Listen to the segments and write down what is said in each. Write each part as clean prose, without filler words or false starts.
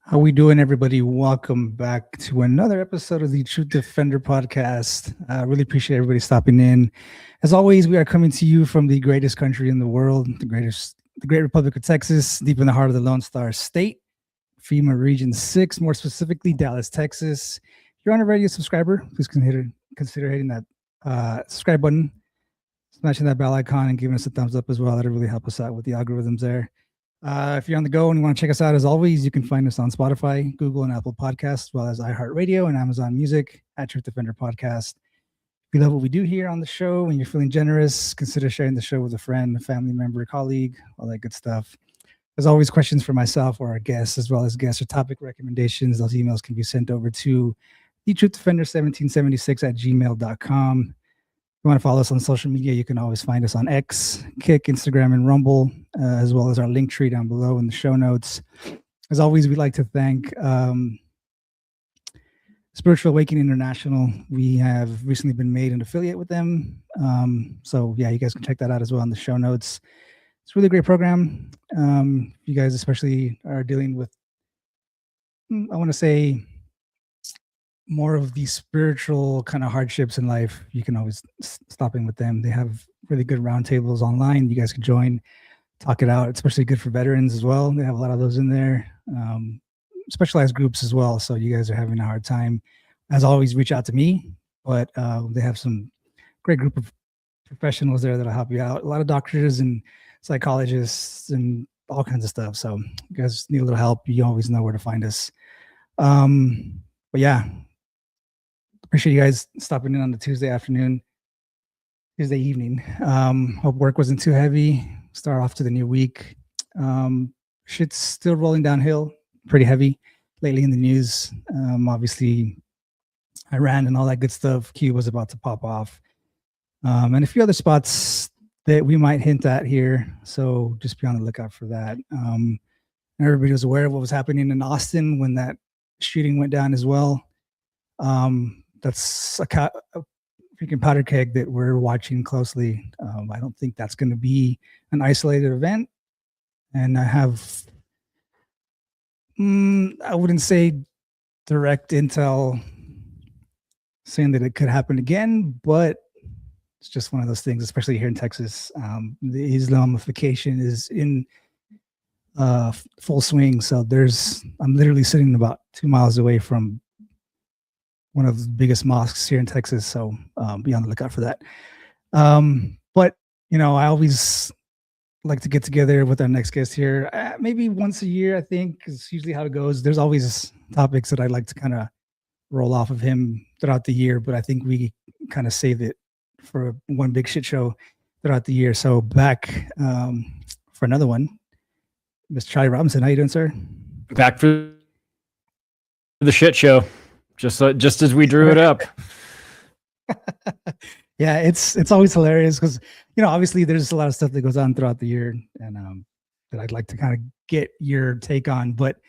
How we doing, everybody? Welcome back to another episode of the Truth Defender podcast. I really appreciate everybody stopping in. As always, we are coming to you from the greatest country in the world, the Great Republic of Texas, deep in the heart of the Lone Star State, FEMA Region 6, more specifically Dallas, Texas. If you're on a radio subscriber, please consider hitting that subscribe button, smashing that bell icon, and giving us a thumbs up as well. That'll really help us out with the algorithms there. If you're on the go and you want to check us out, as always, you can find us on Spotify, Google, and Apple Podcasts, as well as iHeartRadio and Amazon Music at Truth Defender Podcast. If you love what we do here on the show and you're feeling generous, consider sharing the show with a friend, a family member, a colleague, all that good stuff. As always, questions for myself or our guests, as well as guest or topic recommendations, those emails can be sent over to thetruthDefender1776@gmail.com. If you want to follow us on social media, you can always find us on X, Kick, Instagram, and Rumble, as well as our link tree down below in the show notes. As always, we'd like to thank Spiritual Awakening International. We have recently been made an affiliate with them. So yeah, you guys can check that out as well in the show notes. It's a really great program. You guys especially are dealing with, I want to say, more of the spiritual kind of hardships in life, you can always stop in with them. They have really good roundtables online. You guys can join, talk it out. It's especially good for veterans as well. They have a lot of those in there. Specialized groups as well. So you guys are having a hard time, as always, reach out to me. But they have some great group of professionals there that'll help you out. A lot of doctors and psychologists and all kinds of stuff. So you guys need a little help, you always know where to find us. But yeah, appreciate you guys stopping in on the Tuesday evening. Hope work wasn't too heavy. Start off to the new week. Shit's still rolling downhill, pretty heavy lately in the news. Obviously, Iran and all that good stuff. Cuba was about to pop off. And a few other spots that we might hint at here. So just be on the lookout for that. Everybody was aware of what was happening in Austin when that shooting went down as well. That's a freaking powder keg that we're watching closely. I don't think that's going to be an isolated event. And I have, I wouldn't say direct intel saying that it could happen again, but it's just one of those things, especially here in Texas. The Islamification is in full swing. So I'm literally sitting about 2 miles away from one of the biggest mosques here in Texas. So be on the lookout for that. But, I always like to get together with our next guest here. Maybe once a year, I think, is usually how it goes. There's always topics that I like to kind of roll off of him throughout the year, but I think we kind of save it for one big shit show throughout the year. So back for another one, Mr. Charlie Robinson. How you doing, sir? Back for the shit show. Just as we drew it up. Yeah, it's always hilarious because obviously there's a lot of stuff that goes on throughout the year, and that I'd like to kind of get your take on. But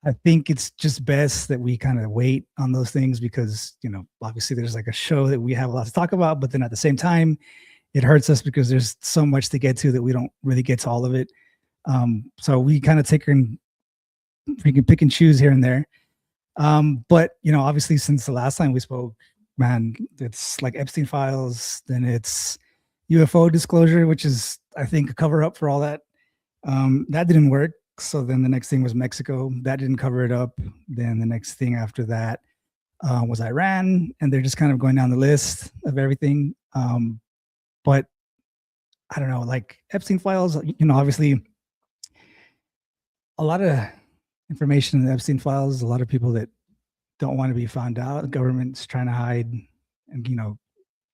I think it's just best that we kind of wait on those things because obviously there's like a show that we have a lot to talk about, but then at the same time, it hurts us because there's so much to get to that we don't really get to all of it. So we kind of take and freaking pick and choose here and there. But obviously since the last time we spoke, man, it's like Epstein files, then it's UFO disclosure, which is, I think, a cover up for all that. That didn't work. So then the next thing was Mexico. That didn't cover it up. Then the next thing after that was Iran. And they're just kind of going down the list of everything. But I don't know, like Epstein files, obviously a lot of information in the Epstein files, a lot of people that don't want to be found out. The government's trying to hide and,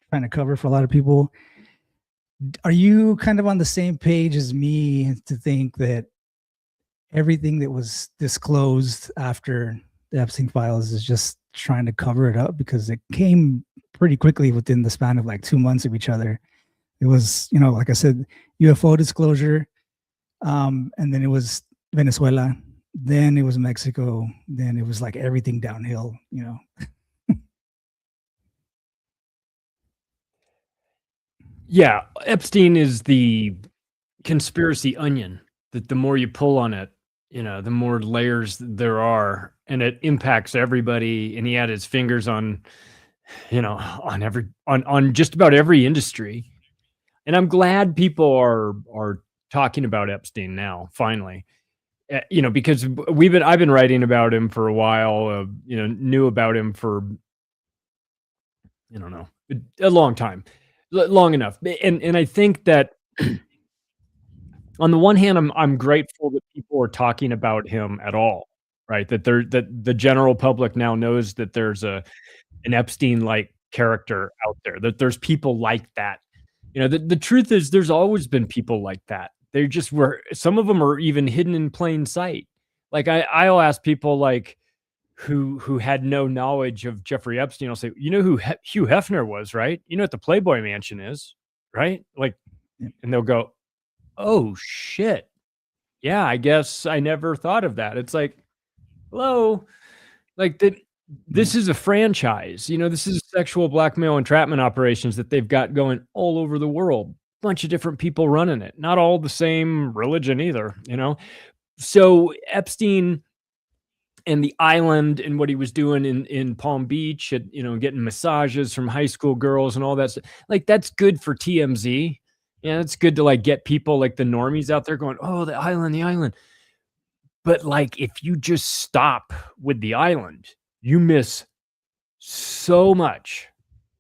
trying to cover for a lot of people. Are you kind of on the same page as me to think that everything that was disclosed after the Epstein files is just trying to cover it up because it came pretty quickly within the span of like 2 months of each other? It was, like I said, UFO disclosure. And then it was Venezuela. Then it was Mexico. Then it was like everything downhill, Yeah, Epstein is the conspiracy onion that the more you pull on it, the more layers there are, and it impacts everybody. And he had his fingers on, on just about every industry. And I'm glad people are talking about Epstein now, finally. Because I've been writing about him for a while, knew about him for, I don't know, a long time, long enough. And I think that on the one hand, I'm grateful that people are talking about him at all, right? That the general public now knows that there's an Epstein-like character out there, that there's people like that. The truth is there's always been people like that. They just were, some of them are even hidden in plain sight. Like I'll ask people like who had no knowledge of Jeffrey Epstein. I'll say, you know who Hugh Hefner was, right? You know what the Playboy Mansion is, right? Like, and they'll go, oh shit. Yeah, I guess I never thought of that. It's like, hello, like this is a franchise. This is sexual blackmail entrapment operations that they've got going all over the world. Bunch of different people running it. Not all the same religion either, So Epstein and the island and what he was doing in Palm Beach, getting massages from high school girls and all that stuff. Like, that's good for TMZ. Yeah, it's good to like get people like the normies out there going, oh, the island. But like, if you just stop with the island, you miss so much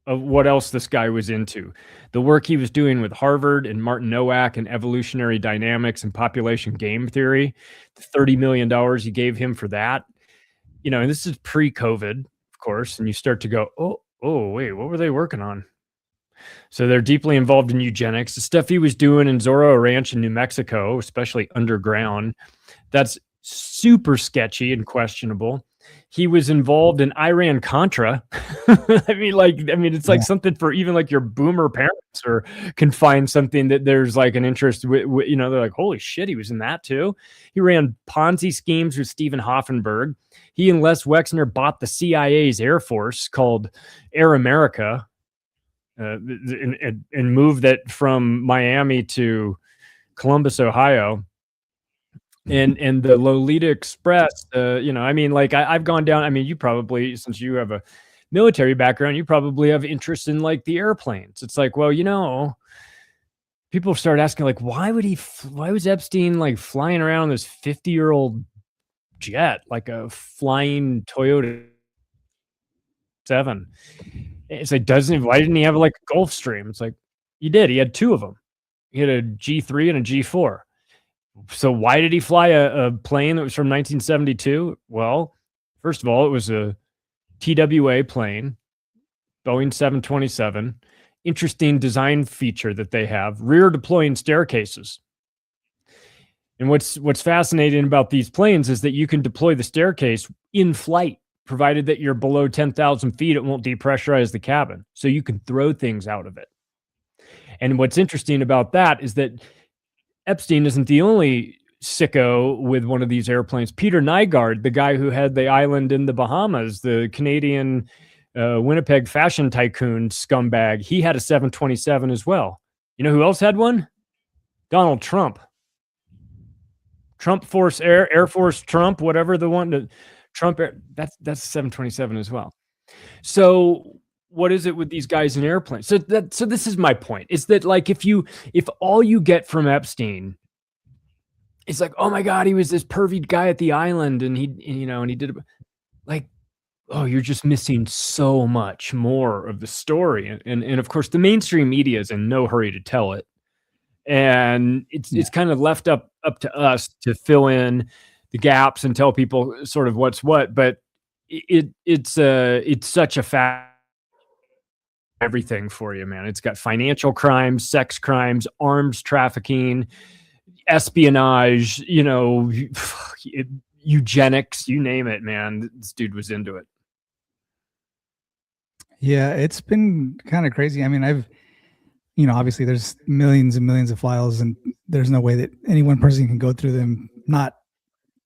of what else this guy was into. The work he was doing with Harvard and Martin Nowak and evolutionary dynamics and population game theory, the $30 million he gave him for that. And this is pre-COVID, of course, and you start to go, oh, wait, what were they working on? So they're deeply involved in eugenics. The stuff he was doing in Zorro Ranch in New Mexico, especially underground, that's super sketchy and questionable. He was involved in Iran Contra. I mean, it's like something for even like your boomer parents or can find something that there's like an interest with, they're like, holy shit, he was in that too. He ran Ponzi schemes with Stephen Hoffenberg. He and Les Wexner bought the CIA's Air Force called Air America, and moved that from Miami to Columbus, Ohio. And the Lolita Express, I mean, like I've gone down. I mean, you probably, since you have a military background, you probably have interest in like the airplanes. It's like, well, people start asking like, why was Epstein like flying around this 50-year-old jet, like a flying Toyota 7? It's like, why didn't he have like a Gulfstream? It's like, he did. He had two of them. He had a G3 and a G4. So why did he fly a plane that was from 1972? Well, first of all, it was a TWA plane, Boeing 727. Interesting design feature that they have, rear deploying staircases. And what's fascinating about these planes is that you can deploy the staircase in flight, provided that you're below 10,000 feet. It won't depressurize the cabin, so you can throw things out of it. And what's interesting about that is that Epstein isn't the only sicko with one of these airplanes. Peter Nygaard, the guy who had the island in the Bahamas, the Canadian Winnipeg fashion tycoon scumbag, he had a 727 as well. You know who else had one? Donald Trump. Trump Force Air Force Trump, whatever the one that Trump, that's a 727 as well. So what is it with these guys in airplanes? So this is my point, is that like, if all you get from Epstein is like, oh my God, he was this pervy guy at the island and he did like, oh, you're just missing so much more of the story. And of course the mainstream media is in no hurry to tell it. And it's kind of left up to us to fill in the gaps and tell people sort of what's what, but it's such a fact. Everything for you, man. It's got financial crimes, sex crimes, arms trafficking, espionage, eugenics, you name it, man. This dude was into it. Yeah, it's been kind of crazy. I mean, obviously there's millions and millions of files, and there's no way that any one person can go through them, not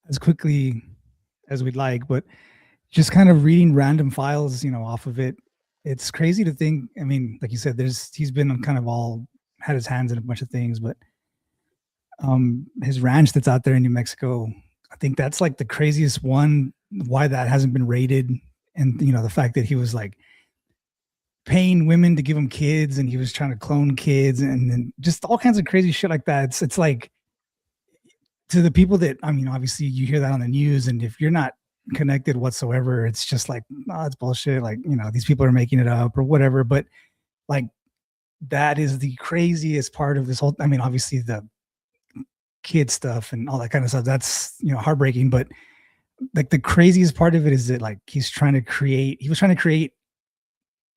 as quickly as we'd like, but just kind of reading random files, off of it. It's crazy to think. I mean, like you said, he's been kind of had his hands in a bunch of things, but his ranch that's out there in New Mexico, I think that's like the craziest one, why that hasn't been rated. And, you know, the fact that he was like paying women to give him kids and he was trying to clone kids and just all kinds of crazy shit like that. It's like, to the people that, I mean, obviously you hear that on the news, and if you're not connected whatsoever, it's just like, oh, it's bullshit. Like, you know, these people are making it up or whatever. But like, that is the craziest part of this whole, I mean, obviously the kid stuff and all that kind of stuff, that's, you know, heartbreaking. But like the craziest part of it is that like he was trying to create,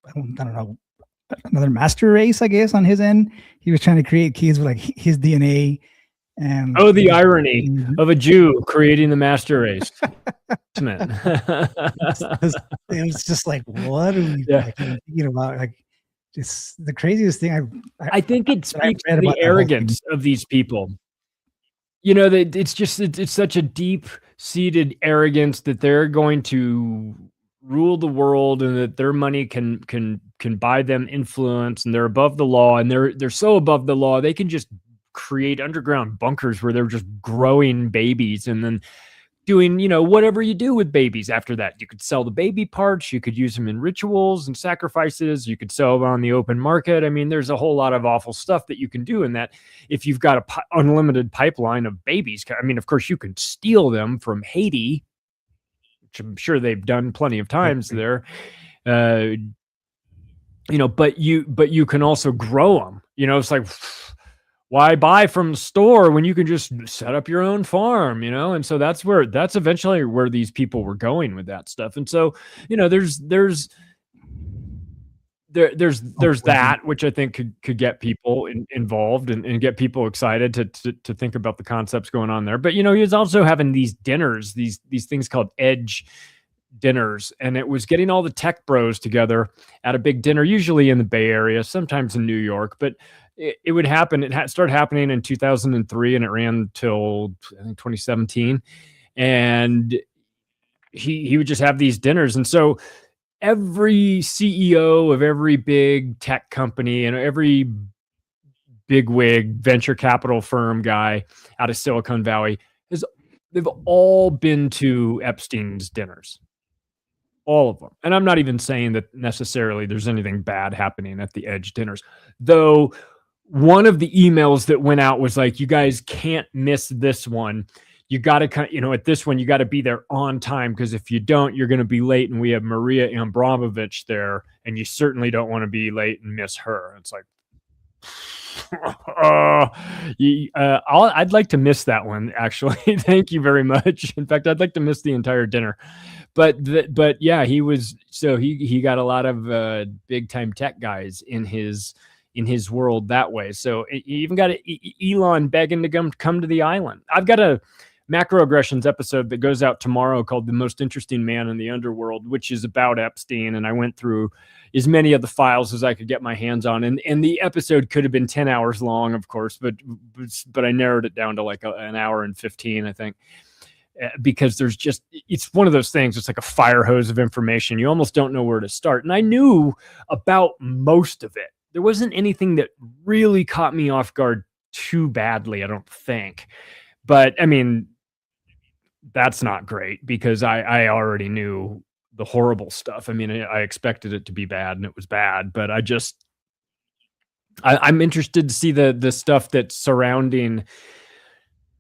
I don't know, another master race, I guess, on his end. He was trying to create kids with like his DNA. And the irony of a Jew creating the master race. It was just like, what are we thinking about? Like, just the craziest thing. I think it speaks to the arrogance of these people. You know, that it's such a deep-seated arrogance that they're going to rule the world and that their money can buy them influence, and they're above the law, and they're so above the law they can just create underground bunkers where they're just growing babies and then doing, you know, whatever you do with babies after that. You could sell the baby parts, you could use them in rituals and sacrifices, you could sell them on the open market. I mean, there's a whole lot of awful stuff that you can do in that if you've got a unlimited pipeline of babies. I mean, of course, you can steal them from Haiti, which I'm sure they've done plenty of times there. You know, but you can also grow them. You know, it's like, why buy from the store when you can just set up your own farm, you know? And so that's eventually where these people were going with that stuff. And so, you know, there's that, which I think could get people involved and get people excited to think about the concepts going on there. But, you know, he was also having these dinners, these things called edge dinners, and it was getting all the tech bros together at a big dinner, usually in the Bay Area, sometimes in New York, but it would happen. It started happening in 2003 and it ran till I think 2017. And he would just have these dinners. And so every CEO of every big tech company and every bigwig venture capital firm guy out of Silicon Valley they've all been to Epstein's dinners. All of them. And I'm not even saying that necessarily there's anything bad happening at the Edge dinners, though. One of the emails that went out was like, you guys can't miss this one. You got to, you know, at this one, you got to be there on time, because if you don't, you're going to be late. And we have Maria Abramovich there, and you certainly don't want to be late and miss her. It's like, I'd like to miss that one, actually. Thank you very much. In fact, I'd like to miss the entire dinner. But yeah, he got a lot of big time tech guys in his world that way. So he even got Elon begging to come to the island. I've got a macroaggressions episode that goes out tomorrow called The Most Interesting Man in the Underworld, which is about Epstein. And I went through as many of the files as I could get my hands on. And the episode could have been 10 hours long, of course, but I narrowed it down to like an hour and 15, I think. Because it's one of those things. It's like a fire hose of information. You almost don't know where to start. And I knew about most of it. There wasn't anything that really caught me off guard too badly, I don't think. But I mean, that's not great, because I already knew the horrible stuff. I mean, I expected it to be bad, and it was bad, but I'm interested to see the stuff that's surrounding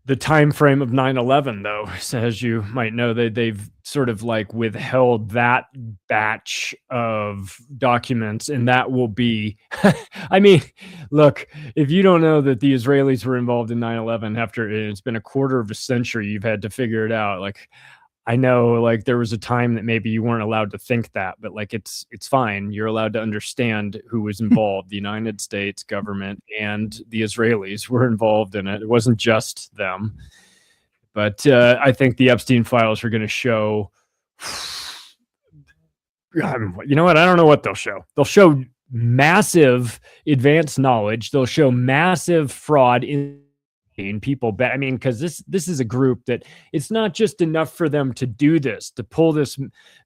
the time frame of 9/11, though. So as you might know, they've sort of like withheld that batch of documents, and that will be I mean, look, if you don't know that the Israelis were involved in 9/11 after it's been a quarter of a century, you've had to figure it out. Like, I know, like, there was a time that maybe you weren't allowed to think that, but like, it's fine. You're allowed to understand who was involved. The United States government and the Israelis were involved in it. It wasn't just them. But I think the Epstein files are going to show, you know what? I don't know what they'll show. They'll show massive advanced knowledge. They'll show massive fraud in people. I mean, because this is a group that it's not just enough for them to do this, to pull this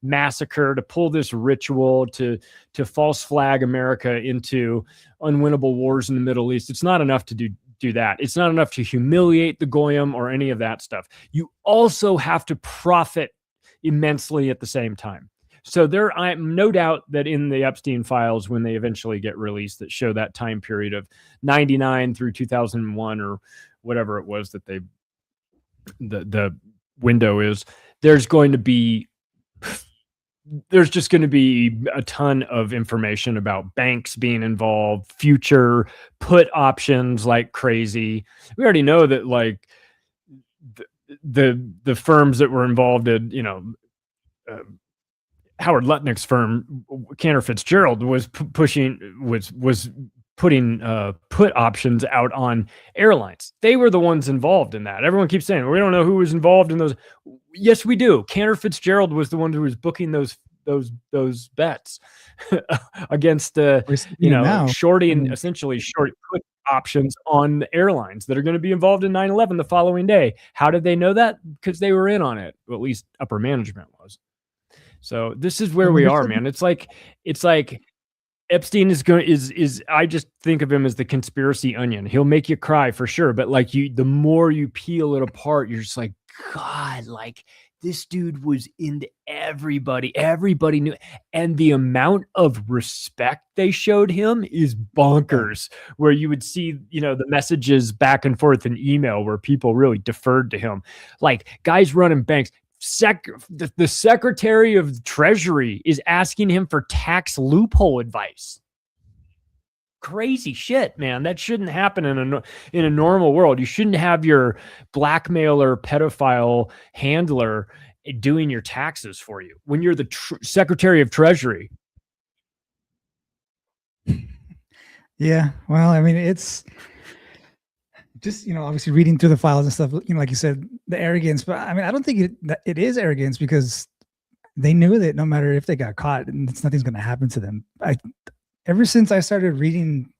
massacre, to pull this ritual, to false flag America into unwinnable wars in the Middle East. It's not enough to do that. It's not enough to humiliate the goyim or any of that stuff. You also have to profit immensely at the same time. So I'm no doubt that in the Epstein files, when they eventually get released, that show that time period of 99 through 2001 or whatever it was that the window is, there's just going to be a ton of information about banks being involved, future put options like crazy. We already know that like the firms that were involved in, Howard Lutnick's firm, Cantor Fitzgerald, was putting put options out on airlines. They were the ones involved in that. Everyone keeps saying, we don't know who was involved in those. Yes, we do. Cantor Fitzgerald was the one who was booking those bets against shorting, essentially short put options on the airlines that are going to be involved in 9/11 the following day. How did they know that? Because they were in on it. Well, at least upper management was. So this is where we are, man. It's like Epstein is I just think of him as the conspiracy onion. He'll make you cry for sure, but like the more you peel it apart, you're just like, God, like this dude was into everybody. Everybody knew, and the amount of respect they showed him is bonkers. Where you would see, the messages back and forth in email where people really deferred to him, like guys running banks. The Secretary of Treasury is asking him for tax loophole advice. Crazy shit, man. That shouldn't happen in a normal world. You shouldn't have your blackmailer, pedophile handler doing your taxes for you when you're the Secretary of Treasury. Yeah, well, I mean, it's just, obviously reading through the files and stuff, like you said, the arrogance, but I mean, I don't think it is arrogance, because they knew that no matter if they got caught, nothing's going to happen to them. Ever since I started reading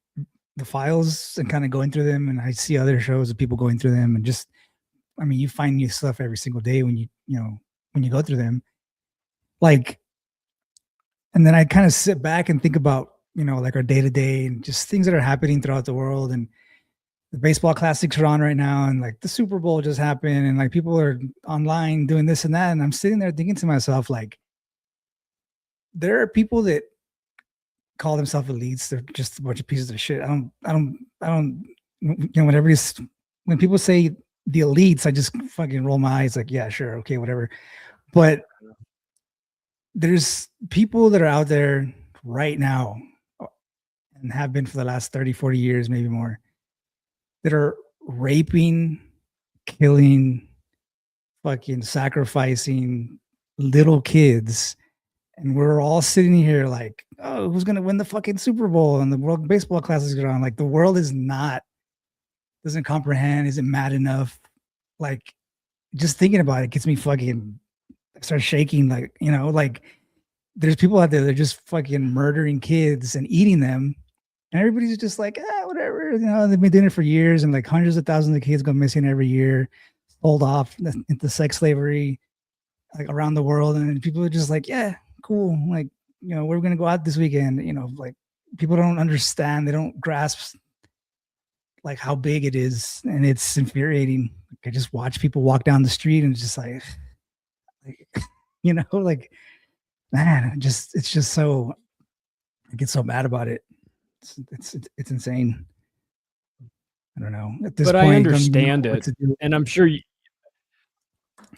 the files and kind of going through them, and I see other shows of people going through them, and just, I mean, you find new stuff every single day when you go through them, like, and then I kind of sit back and think about, like our day to day and just things that are happening throughout the world. And the baseball classics are on right now, and like the Super Bowl just happened, and like people are online doing this and that. And I'm sitting there thinking to myself, like, there are people that call themselves elites. They're just a bunch of pieces of shit. I don't, when people say the elites, I just fucking roll my eyes like, yeah, sure. Okay, whatever. But there's people that are out there right now and have been for the last 30, 40 years, maybe more, that are raping, killing, fucking sacrificing little kids. And we're all sitting here like, oh, who's going to win the fucking Super Bowl? And the World Baseball Classics are on. Like, the world doesn't comprehend, isn't mad enough. Like, just thinking about it gets me fucking start shaking. Like, like there's people out there that are just fucking murdering kids and eating them. And everybody's just like, whatever, they've been doing it for years, and like hundreds of thousands of kids go missing every year, sold off into sex slavery, like around the world. And people are just like, yeah, cool. Like, we're going to go out this weekend, like people don't understand. They don't grasp like how big it is. And it's infuriating. Like, I just watch people walk down the street and it's just like like, man, it's just so, I get so mad about it. It's insane. I don't know. At this but point, I understand it, and I'm sure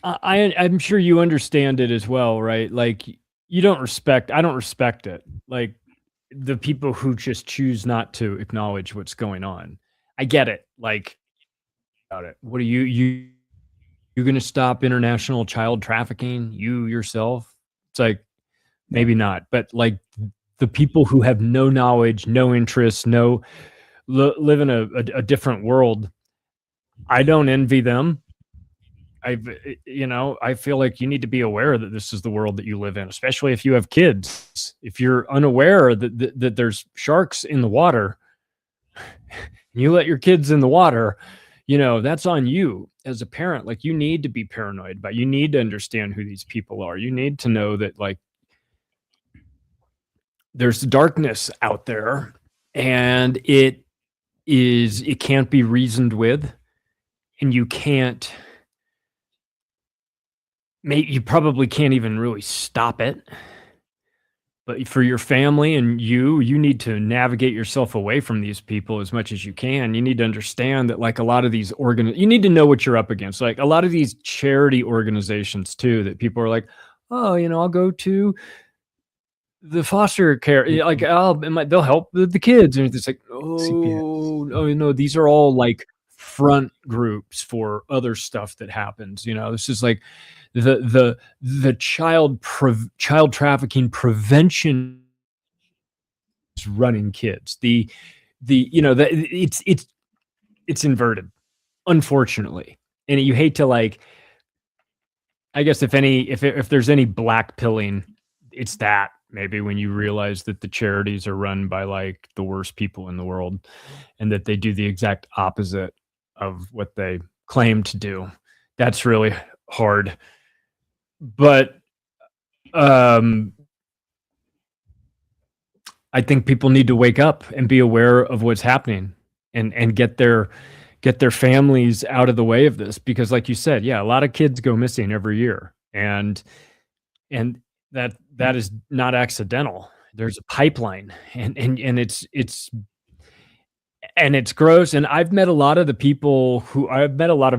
I'm sure you understand it as well, right? Like, I don't respect it. Like, the people who just choose not to acknowledge what's going on. I get it. Like, about it. What are you going to stop international child trafficking? You yourself? It's like, maybe not, but like the people who have no knowledge, no interest, live in a different world. I don't envy them. I feel like you need to be aware that this is the world that you live in, especially if you have kids. If you're unaware that there's sharks in the water, and you let your kids in the water, that's on you as a parent. Like, you need to be paranoid, but you need to understand who these people are. You need to know that, like, there's darkness out there, and it is it can't be reasoned with, and you probably can't even really stop it. But for your family and you need to navigate yourself away from these people as much as you can. You need to understand that, like, a lot of these you need to know what you're up against. Like a lot of these charity organizations too, that people are like, oh, I'll go to the foster care, like, they'll help the kids, and it's like, CPS. oh no, these are all like front groups for other stuff that happens. This is like the child trafficking prevention is running kids. It's inverted, unfortunately, and you hate to, like, I guess if there's any black pilling, it's that maybe when you realize that the charities are run by like the worst people in the world, and that they do the exact opposite of what they claim to do. That's really hard. But I think people need to wake up and be aware of what's happening, and get their families out of the way of this, because like you said, yeah, a lot of kids go missing every year, and that is not accidental. There's a pipeline, and it's gross. And I've met a lot of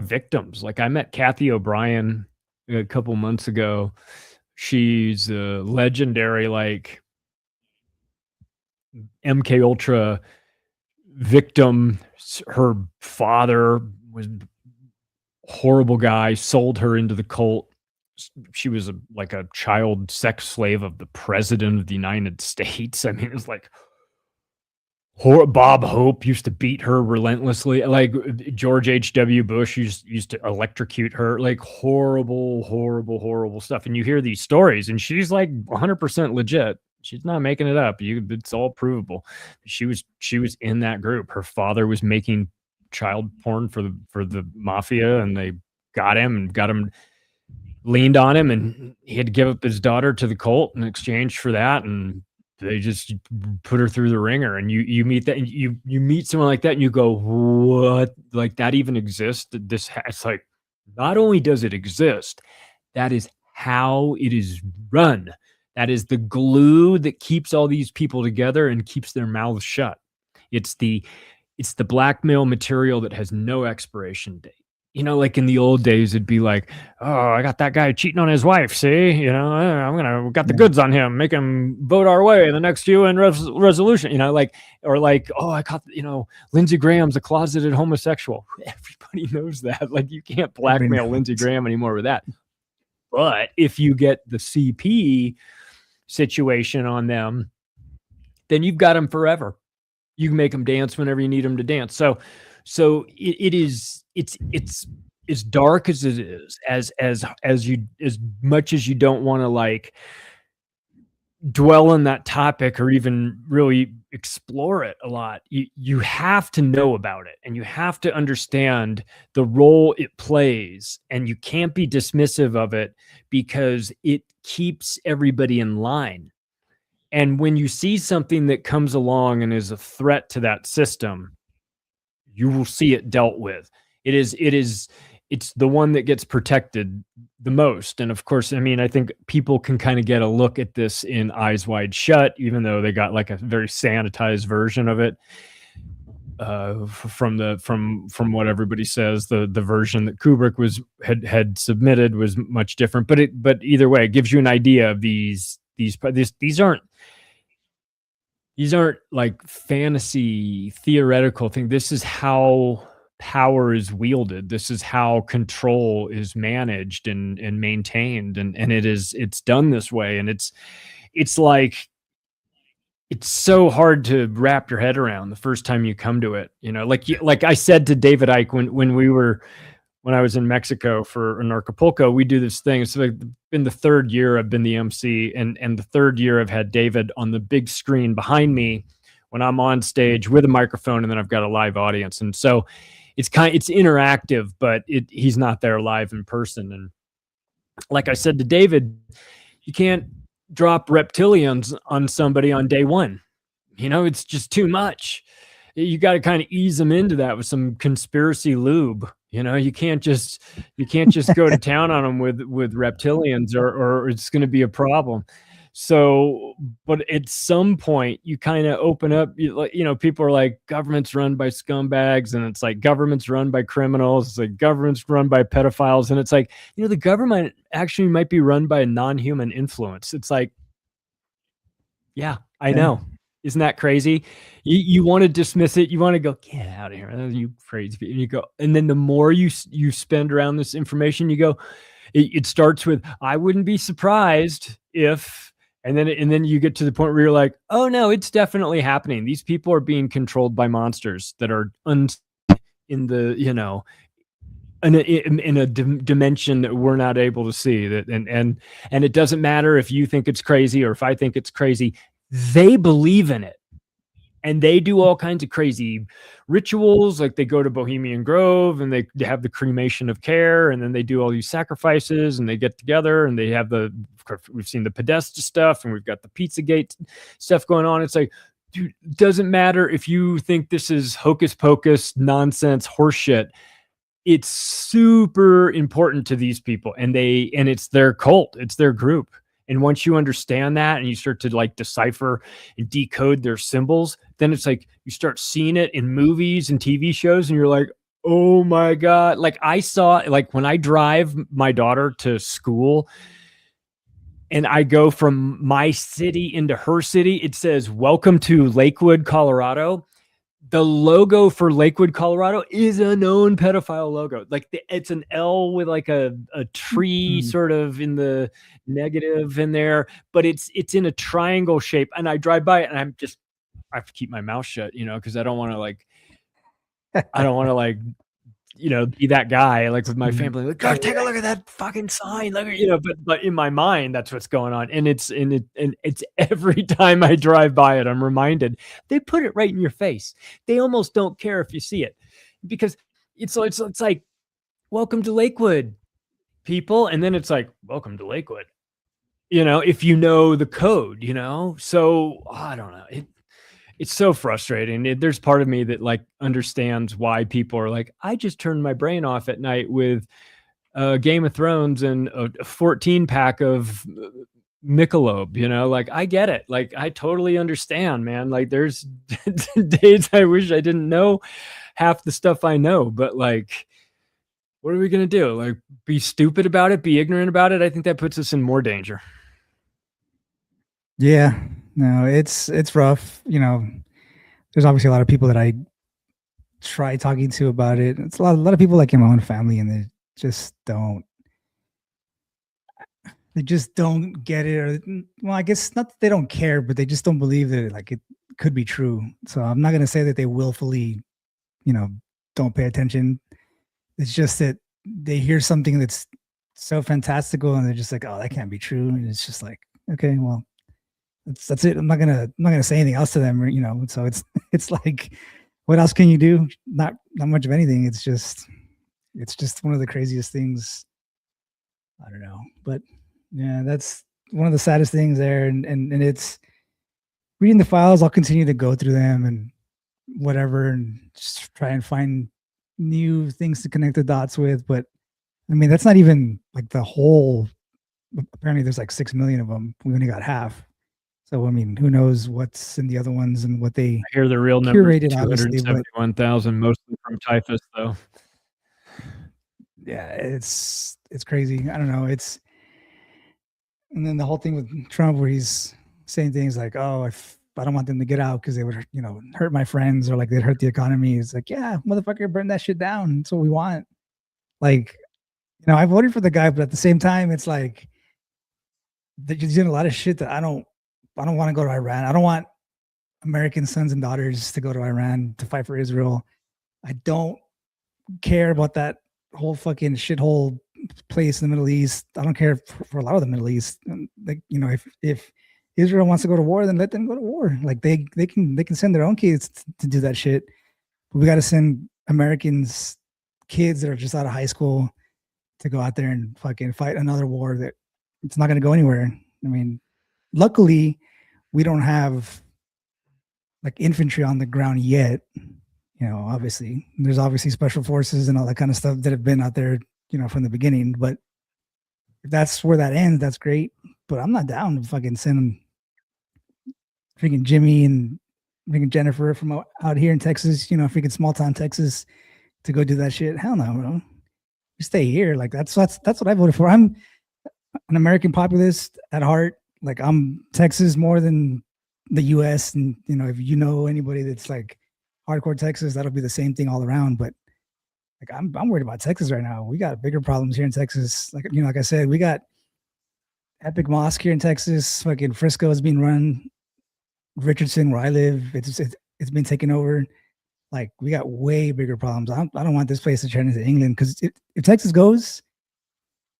victims. Like I met Kathy O'Brien a couple months ago. She's a legendary, like, MK Ultra victim. Her father was a horrible guy, sold her into the cult. She was like a child sex slave of the president of the United States. I mean, it was like Bob Hope used to beat her relentlessly. Like George H.W. Bush used to electrocute her. Like horrible, horrible, horrible stuff. And you hear these stories, and she's like 100% legit. She's not making it up. It's all provable. She was in that group. Her father was making child porn for the mafia, and they got him, leaned on him, and he had to give up his daughter to the cult in exchange for that. And they just put her through the ringer. And you meet that, and you meet someone like that, and you go, what? Like, that even exists? It's like, not only does it exist, that is how it is run. That is the glue that keeps all these people together and keeps their mouths shut. It's the blackmail material that has no expiration date. Like in the old days, it'd be like, oh, I got that guy cheating on his wife. See, we got the goods on him, make him vote our way in the next UN resolution, or like, oh, I caught, Lindsey Graham's a closeted homosexual. Everybody knows that. Like, you can't blackmail Lindsey Graham anymore with that. But if you get the CP situation on them, then you've got them forever. You can make them dance whenever you need them to dance. So it's as dark as it is, as much as you don't want to, like, dwell on that topic or even really explore it a lot. You have to know about it, and you have to understand the role it plays, and you can't be dismissive of it, because it keeps everybody in line. And when you see something that comes along and is a threat to that system, you will see it dealt with. It's the one that gets protected the most. And of course, I mean, I think people can kind of get a look at this in Eyes Wide Shut, even though they got like a very sanitized version of it. From what everybody says, the version that Kubrick had submitted was much different. But either way, it gives you an idea of these aren't like fantasy theoretical thing. This is how power is wielded. This is how control is managed and maintained. And it's done this way. And it's like, it's so hard to wrap your head around the first time you come to it. Like I said to David Icke when I was in Mexico in Acapulco, we do this thing. It's like been the third year I've been the MC, and the third year I've had David on the big screen behind me when I'm on stage with a microphone, and then I've got a live audience. And so it's interactive, but he's not there live in person. And like I said to David, you can't drop reptilians on somebody on day one. It's just too much. you got to kind of ease them into that with some conspiracy lube. You can't just go to town on them with reptilians, or it's going to be a problem. So, but at some point you kind of open up, people are like, government's run by scumbags, and it's like government's run by criminals. It's like government's run by pedophiles. And it's like, the government actually might be run by a non-human influence. It's like, yeah, I know. Isn't that crazy? You want to dismiss it. You want to go, get out of here, you crazy. And you go, and then the more you spend around this information, you go, it starts with, I wouldn't be surprised if, and then you get to the point where you're like, oh no, it's definitely happening. These people are being controlled by monsters that are in the, in a dimension that we're not able to see. That and it doesn't matter if you think it's crazy or if I think it's crazy. They believe in it, and they do all kinds of crazy rituals. Like they go to Bohemian Grove and they have the cremation of care, and then they do all these sacrifices, and they get together and they have we've seen the Podesta stuff, and we've got the Pizzagate stuff going on. It's like, dude, it doesn't matter if you think this is hocus pocus nonsense horseshit. It's super important to these people, and it's their cult, it's their group. And once you understand that and you start to like decipher and decode their symbols, then it's like you start seeing it in movies and TV shows, and you're like, oh my God. Like I saw, like when I drive my daughter to school and I go from my city into her city, it says, welcome to Lakewood, Colorado. The logo for Lakewood, Colorado is a known pedophile logo. Like it's an L with like a tree sort of in the negative in there, but it's in a triangle shape. And I drive by it and I have to keep my mouth shut, because I don't want to be that guy, like with my family, like, God, take a look at that fucking sign. But in my mind, that's what's going on. And it's every time I drive by it, I'm reminded they put it right in your face. They almost don't care if you see it, because it's like, welcome to Lakewood, people. And then it's like, welcome to Lakewood, if you know the code, so I don't know. It's so frustrating. There's part of me that like understands why people are like, I just turned my brain off at night with Game of Thrones and a 14 pack of Michelob, like I get it. Like I totally understand, man. Like there's days I wish I didn't know half the stuff I know, but like, what are we going to do? Like be stupid about it, be ignorant about it. I think that puts us in more danger. Yeah, no, it's rough. There's obviously a lot of people that I try talking to about it. It's a lot of people like in my own family, and they just don't get it. Or, well, I guess not that they don't care, but they just don't believe that like it could be true. So I'm not going to say that they willfully, don't pay attention. It's just that they hear something that's so fantastical, and they're just like, oh, that can't be true. And it's just like, okay, well, that's it. I'm not gonna say anything else to them, So it's like, what else can you do? Not much of anything. It's just one of the craziest things. I don't know, but yeah, that's one of the saddest things there. And it's reading the files. I'll continue to go through them and whatever, and just try and find new things to connect the dots with. But I mean, that's not even like the whole. Apparently, there's like 6 million of them. We only got half. So, I mean, who knows what's in the other ones and what they I hear the real number curated, 271,000, mostly from typhus, though. Yeah, it's crazy. I don't know. And then the whole thing with Trump, where he's saying things like, "Oh, if I don't want them to get out because they would, hurt my friends, or like they'd hurt the economy." It's like, yeah, motherfucker, burn that shit down. That's what we want. Like, I voted for the guy, but at the same time, it's like they're just doing a lot of shit that I don't want to go to Iran. I don't want American sons and daughters to go to Iran to fight for Israel. I don't care about that whole fucking shithole place in the Middle East. I don't care for a lot of the Middle East. Like, if Israel wants to go to war, then let them go to war. Like they can send their own kids to do that shit. But we got to send Americans, kids that are just out of high school, to go out there and fucking fight another war that it's not going to go anywhere. I mean, luckily, we don't have like infantry on the ground yet. You know, obviously there's obviously special forces and all that kind of stuff that have been out there, you know, from the beginning. But if that's where that ends, that's great. But I'm not down to fucking send freaking Jimmy and freaking Jennifer from out here in Texas, you know, freaking small town Texas to go do that shit. Hell no, bro. You stay here. Like that's what I voted for. I'm an American populist at heart. Like I'm Texas more than the US. And you know, if you know anybody that's like hardcore Texas, that'll be the same thing all around. But like I'm worried about Texas right now. We got bigger problems here in Texas. Like, you know, like I said, we got Epic Mosque here in Texas. Fucking Frisco is being run. Richardson, where I live, it's been taken over. Like we got way bigger problems. I don't want this place to turn into England, because if Texas goes,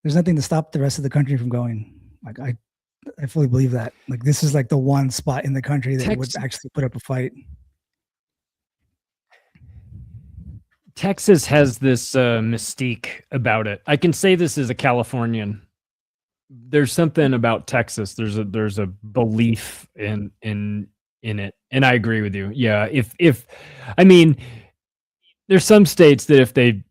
there's nothing to stop the rest of the country from going. Like I fully believe that. Like this is like the one spot in the country that would actually put up a fight. Texas has this mystique about it. I can say this as a Californian. There's something about Texas. There's a belief in it, and I agree with you. Yeah, if I mean, there's some states that if they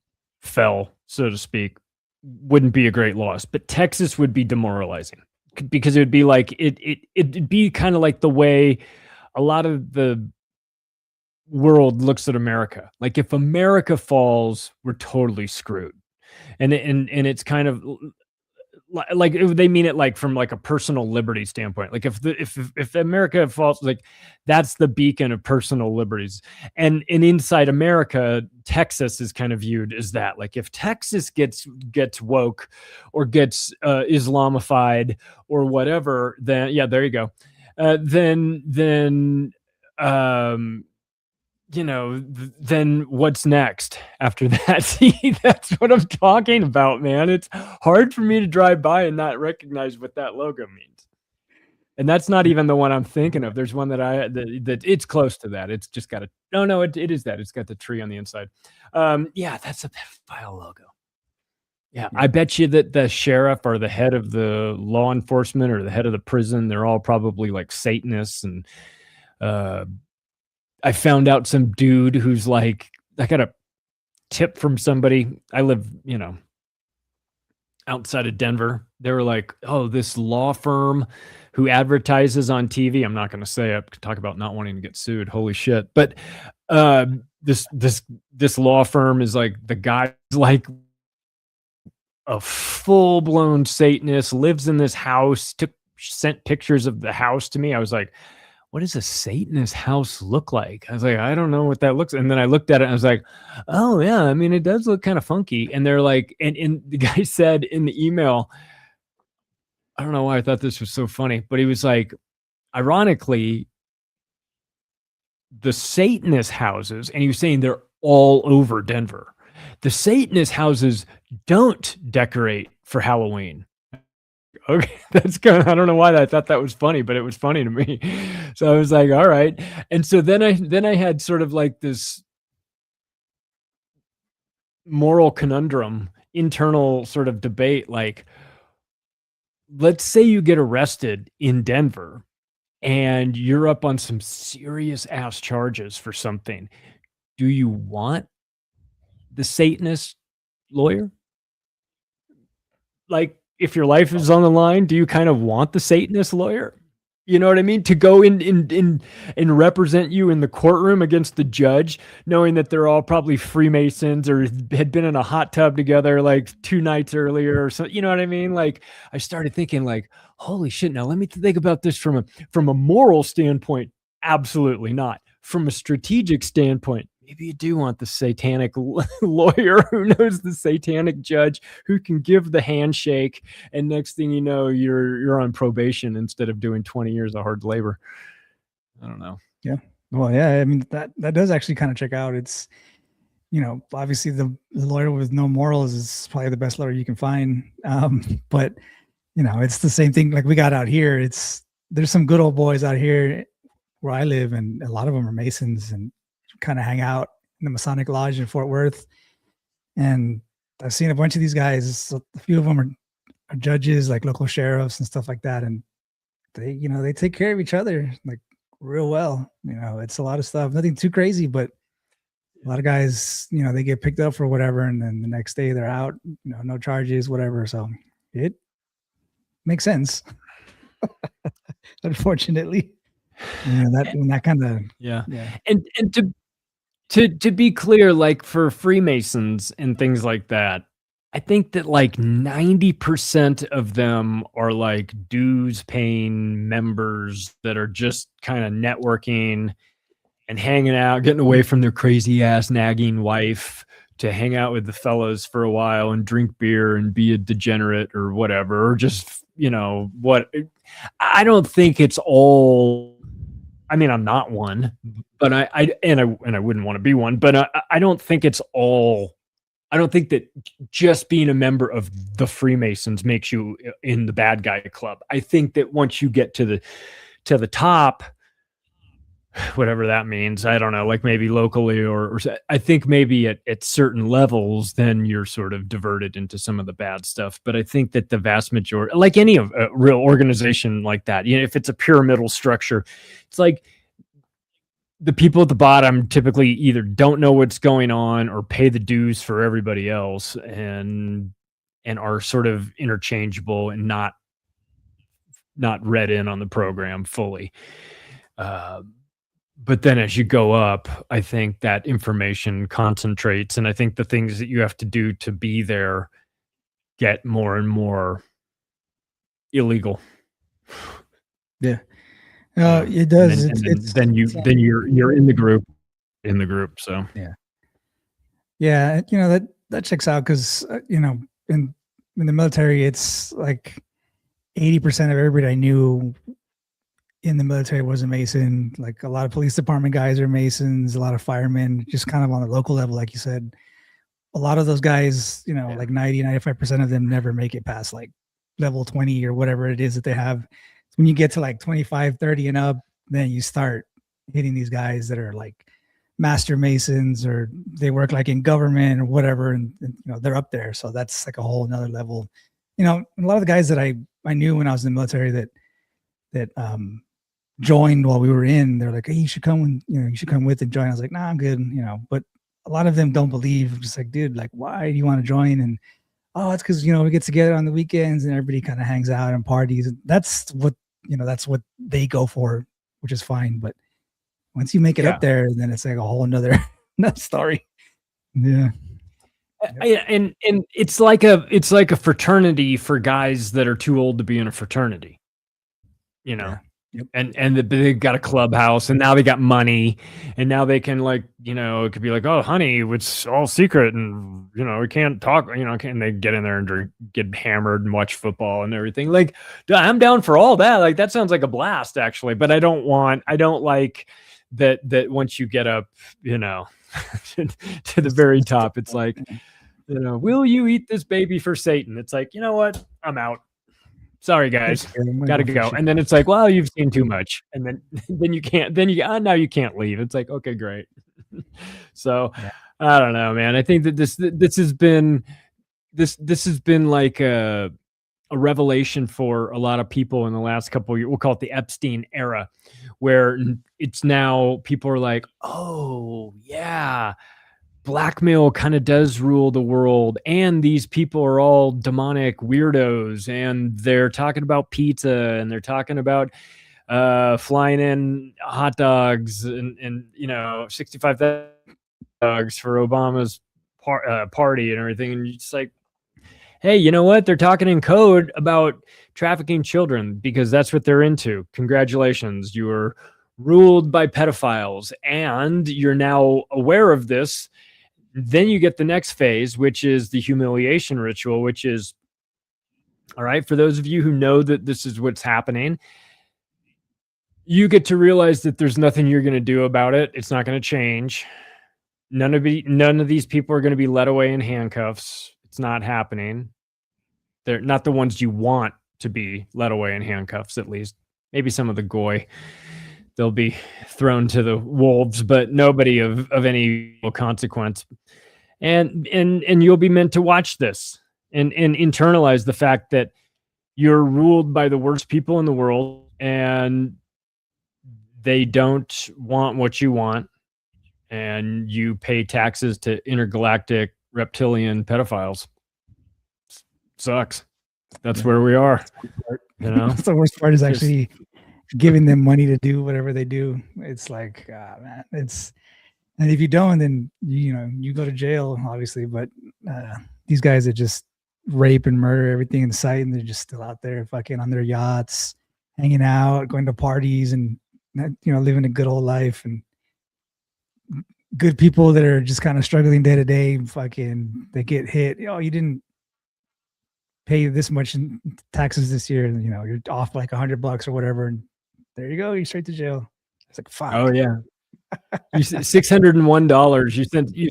fell, so to speak, wouldn't be a great loss, but Texas would be demoralizing, because it would be like it'd be kind of like the way a lot of the world looks at America. Like if America falls, we're totally screwed, and it's kind of like they mean it like from like a personal liberty standpoint. Like if America falls, like that's the beacon of personal liberties, and inside America, Texas is kind of viewed as that. Like if Texas gets woke or gets Islamified or whatever, then yeah, there you go. Then you know, then what's next after that? See, that's what I'm talking about, man. It's hard for me to drive by and not recognize what that logo means. And that's not even the one I'm thinking of. There's one that it's close to that. It's just got it is that. It's got the tree on the inside. Yeah, that's a pedophile logo. Yeah, I bet you that the sheriff or the head of the law enforcement or the head of the prison, they're all probably like Satanists. And I found out some dude who's like, I got a tip from somebody. I live, you know, outside of Denver. They were like, oh, this law firm who advertises on TV. I'm not going to say it. Talk about not wanting to get sued. Holy shit. But this law firm is like, the guy's like a full-blown Satanist, lives in this house, sent pictures of the house to me. I was like, what does a Satanist house look like? I was like, I don't know what that looks. And then I looked at it and I was like, oh yeah, I mean, it does look kind of funky. And they're like, and the guy said in the email, I don't know why I thought this was so funny, but he was like, ironically, the Satanist houses, and he was saying they're all over Denver. The Satanist houses don't decorate for Halloween. Okay, that's good. I don't know why I thought that was funny, but it was funny to me. So I was like, all right. And so then I had sort of like this moral conundrum, internal sort of debate. Like, let's say you get arrested in Denver and you're up on some serious ass charges for something. Do you want the Satanist lawyer? Like, if your life is on the line, do you kind of want the Satanist lawyer? You know what I mean? To go in and represent you in the courtroom against the judge, knowing that they're all probably Freemasons or had been in a hot tub together like 2 nights earlier or so. You know what I mean? Like, I started thinking like, holy shit. Now let me think about this from a moral standpoint. Absolutely not. From a strategic standpoint, maybe you do want the satanic lawyer who knows the satanic judge, who can give the handshake, and next thing you know, you're on probation instead of doing 20 years of hard labor. I don't know. Yeah. Well, yeah. I mean, that does actually kind of check out. It's, you know, obviously the lawyer with no morals is probably the best lawyer you can find. But you know, it's the same thing like we got out here. There's some good old boys out here where I live, and a lot of them are Masons and kind of hang out in the Masonic Lodge in Fort Worth. And I've seen a bunch of these guys. A few of them are judges, like local sheriffs and stuff like that. And they, you know, they take care of each other. Like real well. You know, it's a lot of stuff, nothing too crazy, but a lot of guys, you know, they get picked up for whatever, and then the next day they're out, you know, no charges, whatever. So it makes sense. Unfortunately, you know, that kind of, Yeah. yeah. And to be clear, like for Freemasons and things like that, I think that like 90% of them are like dues paying members that are just kind of networking and hanging out, getting away from their crazy ass nagging wife to hang out with the fellows for a while and drink beer and be a degenerate or whatever, or just, you know, what I don't think it's all. I mean, I'm not one, but I wouldn't want to be one, but I don't think it's all. I don't think that just being a member of the Freemasons makes you in the bad guy club. I think that once you get to the top, whatever that means, I don't know, like maybe locally or I think maybe at certain levels, then you're sort of diverted into some of the bad stuff. But I think that the vast majority, like any of a real organization like that, you know, if it's a pyramidal structure, it's like the people at the bottom typically either don't know what's going on or pay the dues for everybody else and are sort of interchangeable and not read in on the program fully. But then as you go up, I think that information concentrates, and I think the things that you have to do to be there get more and more illegal. Yeah. It does. Then you're in the group. So yeah, you know, that checks out because you know, in the military, it's like 80% of everybody I knew in the military was a Mason. Like a lot of police department guys are Masons, a lot of firemen, just kind of on the local level, like you said. A lot of those guys, you know, like 95% of them never make it past like level 20 or whatever it is that they have. When you get to like 25, 30 and up, then you start hitting these guys that are like master Masons or they work like in government or whatever. And you know, they're up there. So that's like a whole nother level. You know, a lot of the guys that I knew when I was in the military that joined while we were in, they're like, hey, you should come with and join. I was like, nah, I'm good. You know, but a lot of them don't believe. I'm just like, dude, like, why do you want to join? And oh, it's because, you know, we get together on the weekends and everybody kind of hangs out and parties. And that's what, you know, that's what they go for, which is fine. But once you make it up there, then it's like a whole another story. Yeah. And it's like a fraternity for guys that are too old to be in a fraternity, you know. Yep. And they've got a clubhouse, and now they got money, and now they can, like, you know, it could be like, oh honey, it's all secret, and you know, we can't talk, you know, and they get in there and drink, get hammered and watch football and everything. Like, I'm down for all that. Like, that sounds like a blast, actually, but I don't like that once you get up, you know, to the very top, it's like, you know, will you eat this baby for Satan? It's like, you know what, I'm out. Sorry guys, gotta go. And then it's like, well, you've seen too much, and then you can't, now you can't leave. It's like, okay, great. So I don't know, man. I think that this has been like a revelation for a lot of people in the last couple of years. We'll call it the Epstein era, where it's now people are like, oh yeah, blackmail kind of does rule the world, and these people are all demonic weirdos, and they're talking about pizza, and they're talking about flying in hot dogs and you know, 65 dogs for Obama's party and everything, and it's like, hey, you know what? They're talking in code about trafficking children because that's what they're into. Congratulations, you were ruled by pedophiles, and you're now aware of this. Then you get the next phase, which is the humiliation ritual, which is, all right, for those of you who know that this is what's happening, you get to realize that there's nothing you're going to do about it. It's not going to change. None of these people are going to be led away in handcuffs. It's not happening. They're not the ones you want to be led away in handcuffs, at least. Maybe some of the goy. They'll be thrown to the wolves, but nobody of any consequence. And you'll be meant to watch this and internalize the fact that you're ruled by the worst people in the world, and they don't want what you want, and you pay taxes to intergalactic reptilian pedophiles. Sucks. That's where we are. You know, the worst part is actually giving them money to do whatever they do. It's like, man, and if you don't, then you go to jail, obviously. But these guys that just rape and murder everything in sight, and they're just still out there fucking on their yachts, hanging out, going to parties, and living a good old life. And good people that are just kind of struggling day to day, fucking, they get hit. You didn't pay this much in taxes this year, and you're off like $100 or whatever, and there you go, you're straight to jail. It's like, fuck. Oh yeah. You $601. You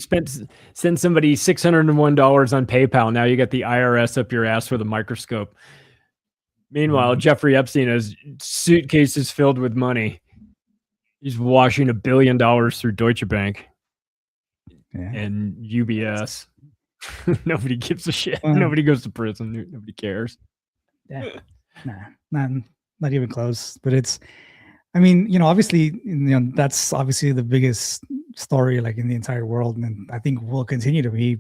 send somebody $601 on PayPal. Now you got the IRS up your ass with a microscope. Meanwhile, Jeffrey Epstein has suitcases filled with money. He's washing $1 billion through Deutsche Bank and UBS. Nobody gives a shit. Nobody goes to prison. Nobody cares. Yeah, not even close. But it's, I mean, obviously, that's obviously the biggest story like in the entire world, and I think will continue to be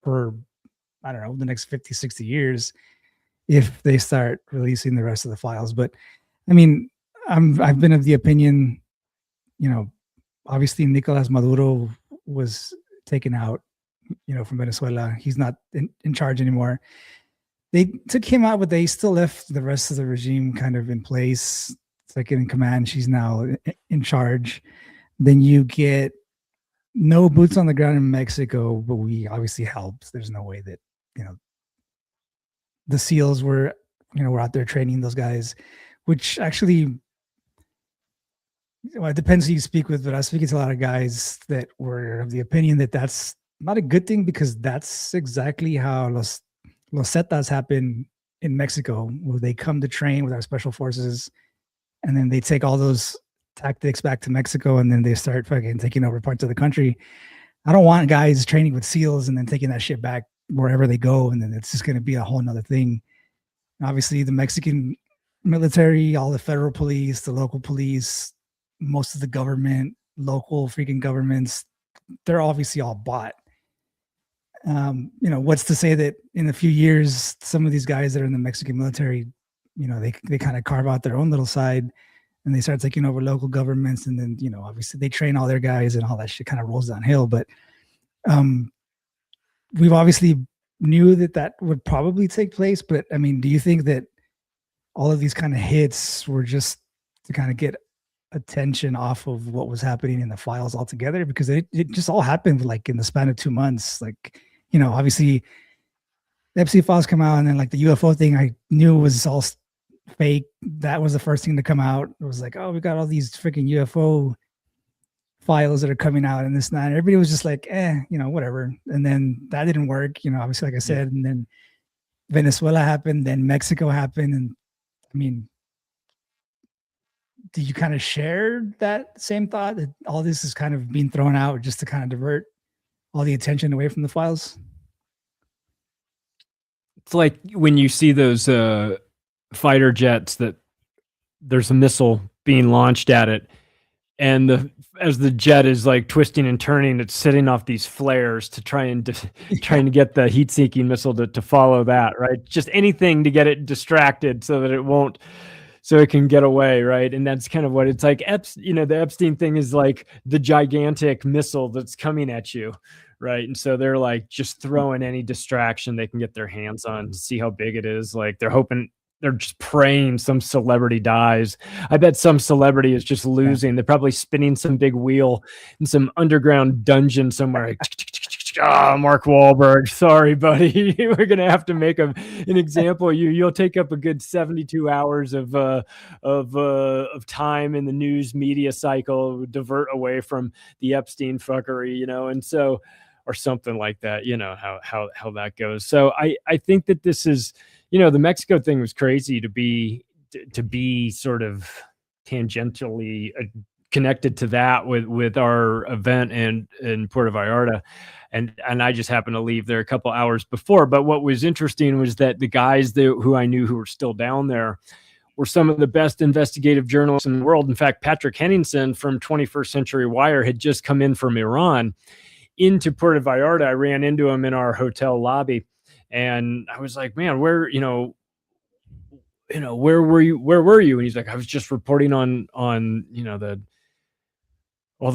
for, I don't know, the next 50, 60 years if they start releasing the rest of the files. But I mean, I've been of the opinion, obviously Nicolas Maduro was taken out, from Venezuela. He's not in charge anymore. They took him out, but they still left the rest of the regime kind of in place. Second in command, she's now in charge. Then you get no boots on the ground in Mexico, but we obviously helped. There's no way that the SEALs were out there training those guys, which actually, it depends who you speak with, but I was speaking to a lot of guys that were of the opinion that that's not a good thing, because that's exactly how Los Zetas happen in Mexico, where they come to train with our special forces, and then they take all those tactics back to Mexico, and then they start fucking taking over parts of the country. I don't want guys training with SEALs and then taking that shit back wherever they go, and then it's just going to be a whole nother thing. Obviously, the Mexican military, all the federal police, the local police, most of the government, local freaking governments, they're obviously all bought. What's to say that in a few years, some of these guys that are in the Mexican military, they kind of carve out their own little side and they start taking over local governments. And then, obviously they train all their guys and all that shit kind of rolls downhill. But we've obviously knew that would probably take place. But I mean, do you think that all of these kind of hits were just to kind of get attention off of what was happening in the files altogether? Because it just all happened like in the span of 2 months. Like, obviously the Epstein files come out, and then like the UFO thing, I knew was all fake. That was the first thing to come out. It was like, oh, we got all these freaking UFO files that are coming out and this and that. And everybody was just like, whatever. And then that didn't work, obviously, like I said, and then Venezuela happened, then Mexico happened. And I mean, did you kind of share that same thought that all this is kind of being thrown out just to kind of divert all the attention away from the files? It's like when you see those fighter jets that there's a missile being launched at it, and as the jet is like twisting and turning, it's setting off these flares to trying to get the heat-seeking missile to follow that, right? Just anything to get it distracted so that it can get away, right? And that's kind of what it's like. The Epstein thing is like the gigantic missile that's coming at you, right? And so they're like just throwing any distraction they can get their hands on to see how big it is. Like they're just praying some celebrity dies. I bet some celebrity is just losing. They're probably spinning some big wheel in some underground dungeon somewhere. Mark Wahlberg, sorry, buddy. We're gonna have to make an example of you. You'll take up a good 72 hours of time in the news media cycle, divert away from the Epstein fuckery, and so, or something like that. How that goes. So I think that this is, the Mexico thing was crazy to be sort of tangentially connected to that with our event in Puerto Vallarta. And I just happened to leave there a couple hours before. But what was interesting was that the guys who I knew who were still down there were some of the best investigative journalists in the world. In fact, Patrick Henningsen from 21st Century Wire had just come in from Iran into Puerto Vallarta. I ran into him in our hotel lobby, and I was like, man, where where were you? And he's like, I was just reporting on the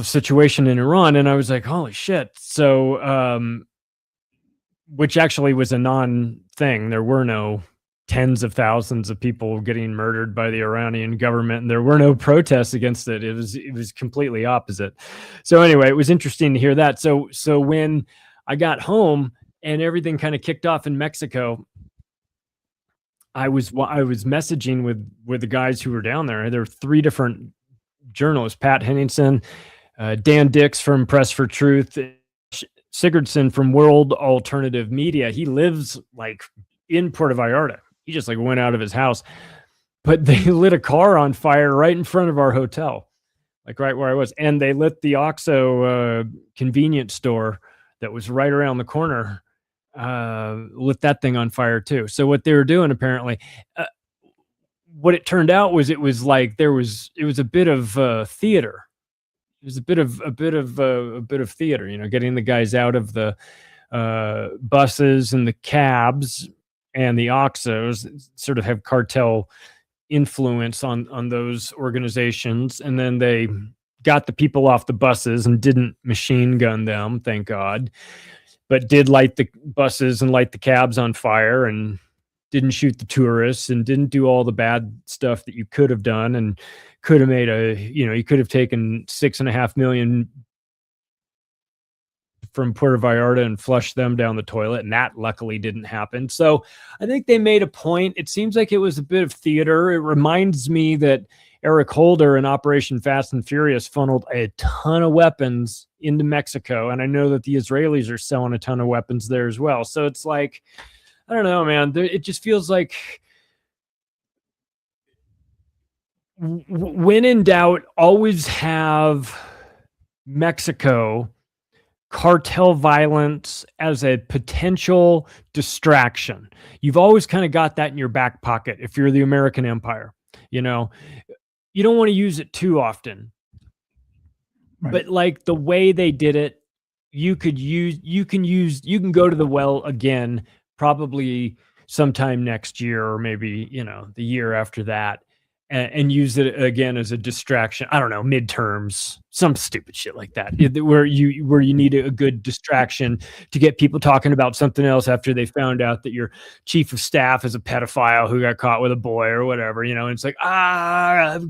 situation in Iran. And I was like, holy shit. So, which actually was a non-thing. There were no tens of thousands of people getting murdered by the Iranian government, and there were no protests against it. It was completely opposite. So anyway, it was interesting to hear that. So when I got home and everything kind of kicked off in Mexico, I was messaging with the guys who were down there. There were 3 different journalists: Pat Henningsen, Dan Dix from Press for Truth, Sigurdsson from World Alternative Media. He lives like in Puerto Vallarta. He just like went out of his house, but they lit a car on fire right in front of our hotel, like right where I was. And they lit the OXXO convenience store that was right around the corner, lit that thing on fire too. So what they were doing, apparently, what it turned out was it was a bit of theater. It was a bit of theater, getting the guys out of the buses and the cabs and the OXXOs, sort of have cartel influence on those organizations. And then they got the people off the buses and didn't machine gun them, thank God, but did light the buses and light the cabs on fire, and didn't shoot the tourists, and didn't do all the bad stuff that you could have done, and could have made you could have taken $6.5 million from Puerto Vallarta and flushed them down the toilet. And that luckily didn't happen. So I think they made a point. It seems like it was a bit of theater. It reminds me that Eric Holder in Operation Fast and Furious funneled a ton of weapons into Mexico. And I know that the Israelis are selling a ton of weapons there as well. So it's like, I don't know, man. It just feels like when in doubt, always have Mexico cartel violence as a potential distraction. You've always kind of got that in your back pocket if you're the American empire. You don't want to use it too often. Right. But like the way they did it, you can go to the well again, probably sometime next year, or maybe, the year after that, and use it again as a distraction. I don't know, midterms, some stupid shit like that, where you need a good distraction to get people talking about something else after they found out that your chief of staff is a pedophile who got caught with a boy or whatever, and it's like,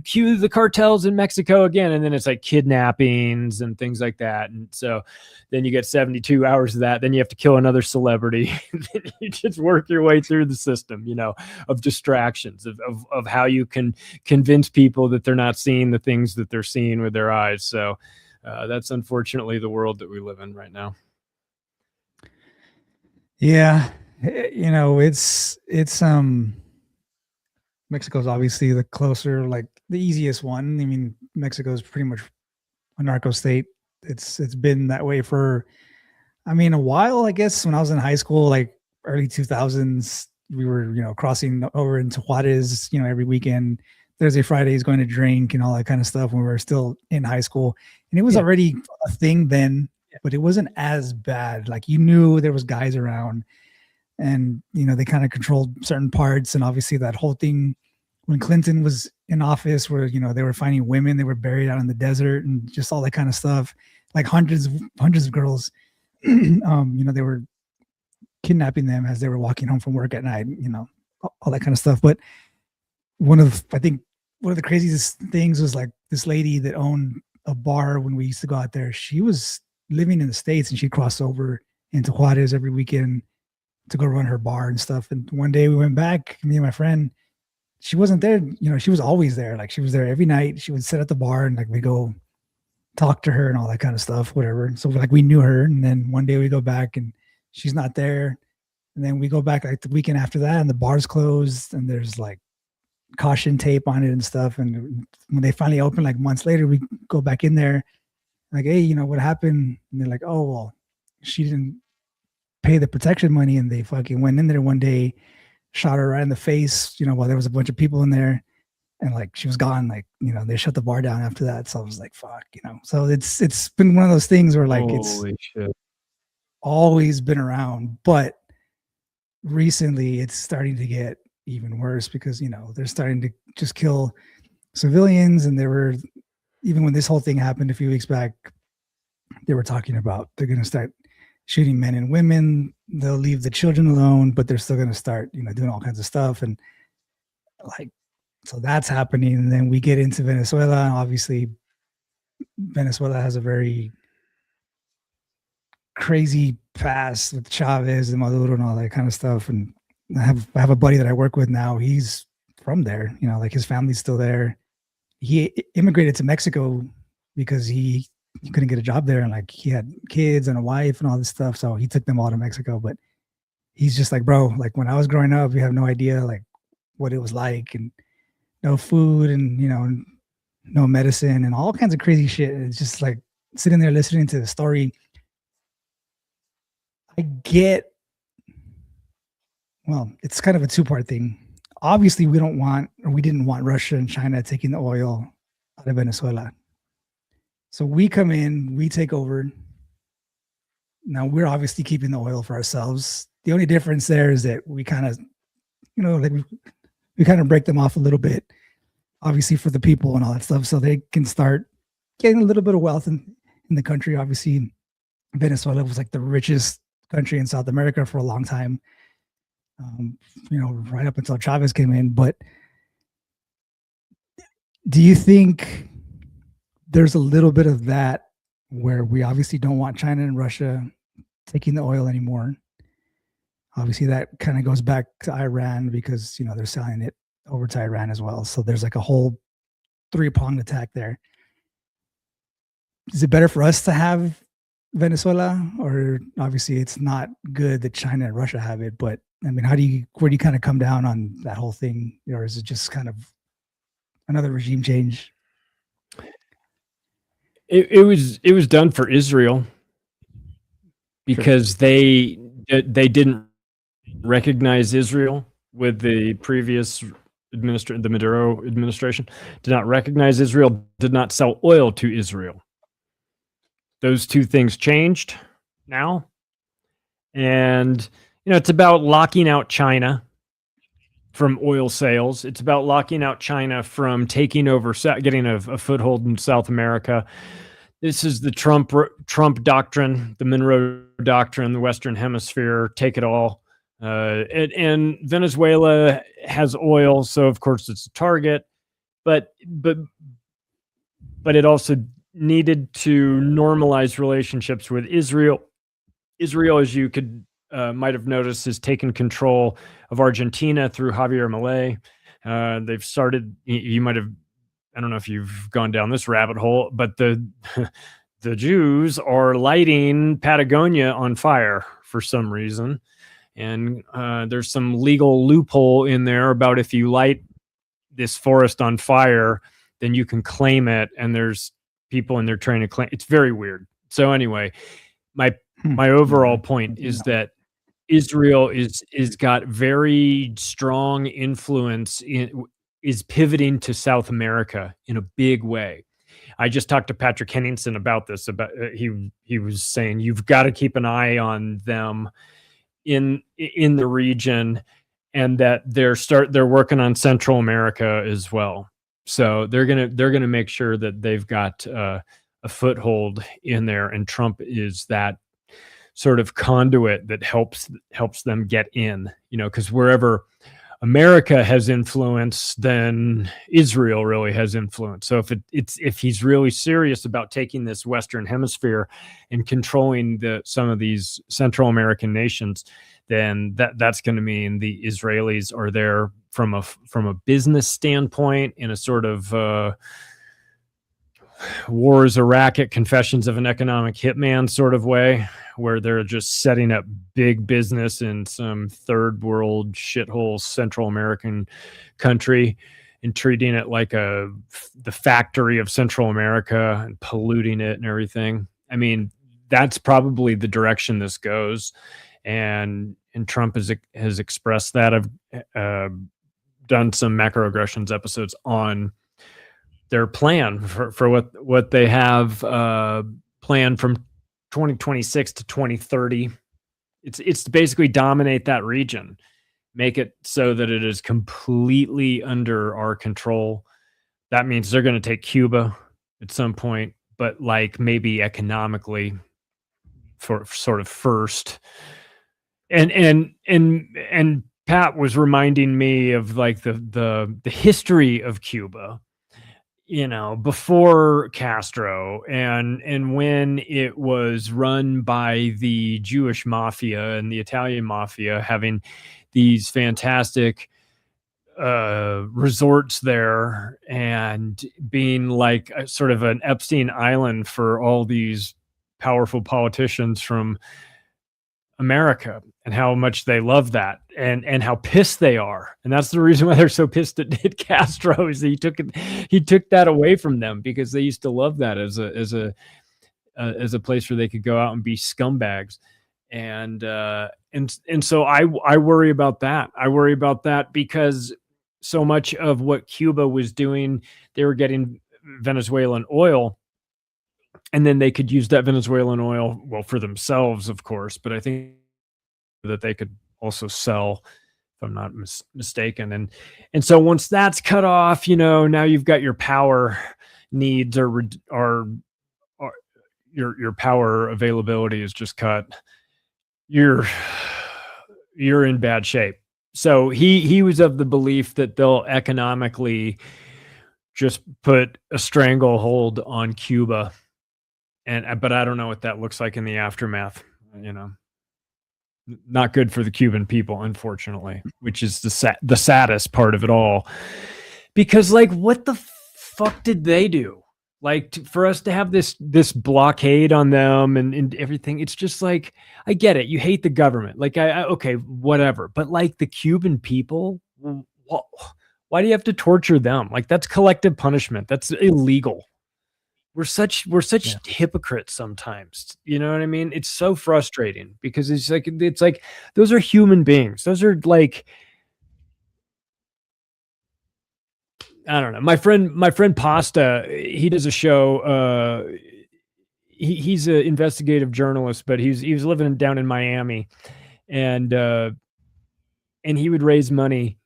cue the cartels in Mexico again. And then it's like kidnappings and things like that. And so then you get 72 hours of that. Then you have to kill another celebrity. And then you just work your way through the system, of distractions, of how you can convince people that they're not seeing the things that they're seeing with their eyes. So that's unfortunately the world that we live in right now. Yeah. It's Mexico's obviously the closer, like the easiest one. I mean, Mexico's pretty much a narco state. It's been that way for, a while, I guess. When I was in high school, like early 2000s, we were, crossing over into Juarez, every weekend, Thursday, Fridays, going to drink and all that kind of stuff when we were still in high school. And it was already a thing then, but it wasn't as bad. Like, you knew there was guys around, and, they kind of controlled certain parts. And obviously that whole thing when Clinton was in office, where, they were finding women, they were buried out in the desert and just all that kind of stuff, like hundreds of girls, they were kidnapping them as they were walking home from work at night, all that kind of stuff. But one of the craziest things was like this lady that owned a bar when we used to go out there. She was living in the States, and she'd cross over into Juarez every weekend to go run her bar and stuff. And one day we went back, me and my friend, she wasn't there. She was always there. Like, she was there every night. She would sit at the bar, and like we go talk to her and all that kind of stuff, whatever. So like we knew her. And then one day we go back and she's not there. And then we go back like the weekend after that, and the bar's closed, and there's like caution tape on it and stuff. And when they finally open, like months later, we go back in there, like, hey, what happened? And they're like, oh, well, she didn't pay the protection money. And they fucking went in there one day, shot her right in the face, while there was a bunch of people in there. and like she was gone. Like, you know, they shut the bar down after that. So I was like, fuck, you know. So it's been one of those things where like Holy shit. always been around, but recently it's starting to get even worse because, you know, they're starting to just kill civilians. And they were, even when this whole thing happened a few weeks back, they were talking about they're going to start shooting men and women. They'll leave the children alone, but they're still going to start, you know, doing all kinds of stuff. And like, so that's happening. And then we get into Venezuela, and obviously Venezuela has a very crazy past with Chavez and Maduro and all that kind of stuff. And I have a buddy that I work with now. He's from there, you know, like his family's still there. He immigrated to Mexico because he couldn't get a job there, and like he had kids and a wife and all this stuff. So he took them all to Mexico. But he's just like, bro, like when I was growing up, you have no idea like what it was like, and no food, and, you know, no medicine and all kinds of crazy shit. And it's just like sitting there listening to the story. I get, well, it's kind of a two-part thing. Obviously, we didn't want Russia and China taking the oil out of Venezuela. So we come in, we take over. Now we're obviously keeping the oil for ourselves. The only difference there is that we kind of, you know, like we kind of break them off a little bit, obviously for the people and all that stuff, so they can start getting a little bit of wealth in the country. Obviously, Venezuela was like the richest country in South America for a long time, you know, right up until Chavez came in. But do you think there's a little bit of that where we obviously don't want China and Russia taking the oil anymore? Obviously, that kind of goes back to Iran because, you know, they're selling it over to Iran as well. So there's like a whole three-pronged attack there. Is it better for us to have Venezuela, or obviously it's not good that China and Russia have it? But I mean, where do you kind of come down on that whole thing, or is it just kind of another regime change? It was done for Israel because they didn't recognize Israel with the previous the Maduro administration. Did not recognize Israel, did not sell oil to Israel. Those two things changed now. And, you know, it's about locking out China from oil sales. It's about locking out China from taking over, getting a foothold in South America. This is the Trump doctrine, the Monroe doctrine, the Western Hemisphere, take it all. And Venezuela has oil, so of course it's a target. But it also needed to normalize relationships with Israel. Israel, as you could might have noticed, has taken control of Argentina through Javier Milei. They've started. You might have. I don't know if you've gone down this rabbit hole, but the Jews are lighting Patagonia on fire for some reason, and there's some legal loophole in there about if you light this forest on fire, then you can claim it, and there's people in there trying to claim. It's very weird. So anyway, my overall point is that Israel is got very strong influence is pivoting to South America in a big way. I just talked to Patrick Henningsen about this. About he was saying you've got to keep an eye on them in the region, and that they're working on Central America as well. So they're gonna make sure that they've got a foothold in there, and Trump is that sort of conduit that helps them get in. You know, because wherever America has influence, then Israel really has influence. So if he's really serious about taking this Western Hemisphere and controlling some of these Central American nations, then that's going to mean the Israelis are there from a business standpoint, in a sort of war is a racket, confessions of an economic hitman sort of way, where they're just setting up big business in some third world shithole Central American country and treating it like the factory of Central America and polluting it and everything. I mean, that's probably the direction this goes. And Trump has expressed that done some macroaggressions episodes on their plan for what they have planned from 2026 to 2030. It's to basically dominate that region, make it so that it is completely under our control. That means they're going to take Cuba at some point, but like maybe economically for sort of first. And Pat was reminding me of like the history of Cuba, you know, before Castro and when it was run by the Jewish mafia and the Italian mafia, having these fantastic resorts there and being like a, sort of an Epstein Island for all these powerful politicians from America, and how much they love that and how pissed they are. And that's the reason why they're so pissed at Castro, is he took that away from them, because they used to love that as a place where they could go out and be scumbags. And so I worry about that. I worry about that because so much of what Cuba was doing, they were getting Venezuelan oil, and then they could use that Venezuelan oil, well, for themselves, of course, but I think that they could also sell, if I'm not mistaken. And so once that's cut off, you know, now you've got your power needs or your power availability is just cut. You're in bad shape. So he was of the belief that they'll economically just put a stranglehold on Cuba. But I don't know what that looks like in the aftermath, you know. Not good for the Cuban people, unfortunately, which is the saddest part of it all. Because, like, what the fuck did they do? Like, for us to have this blockade on them and everything, it's just like, I get it. You hate the government. Like, okay, whatever. But, like, the Cuban people, why do you have to torture them? Like, that's collective punishment. That's illegal. We're such hypocrites sometimes. You know what I mean? It's so frustrating because it's like those are human beings. Those are like, I don't know. My friend Pasta, he does a show. He's an investigative journalist, but he was living down in Miami, and he would raise money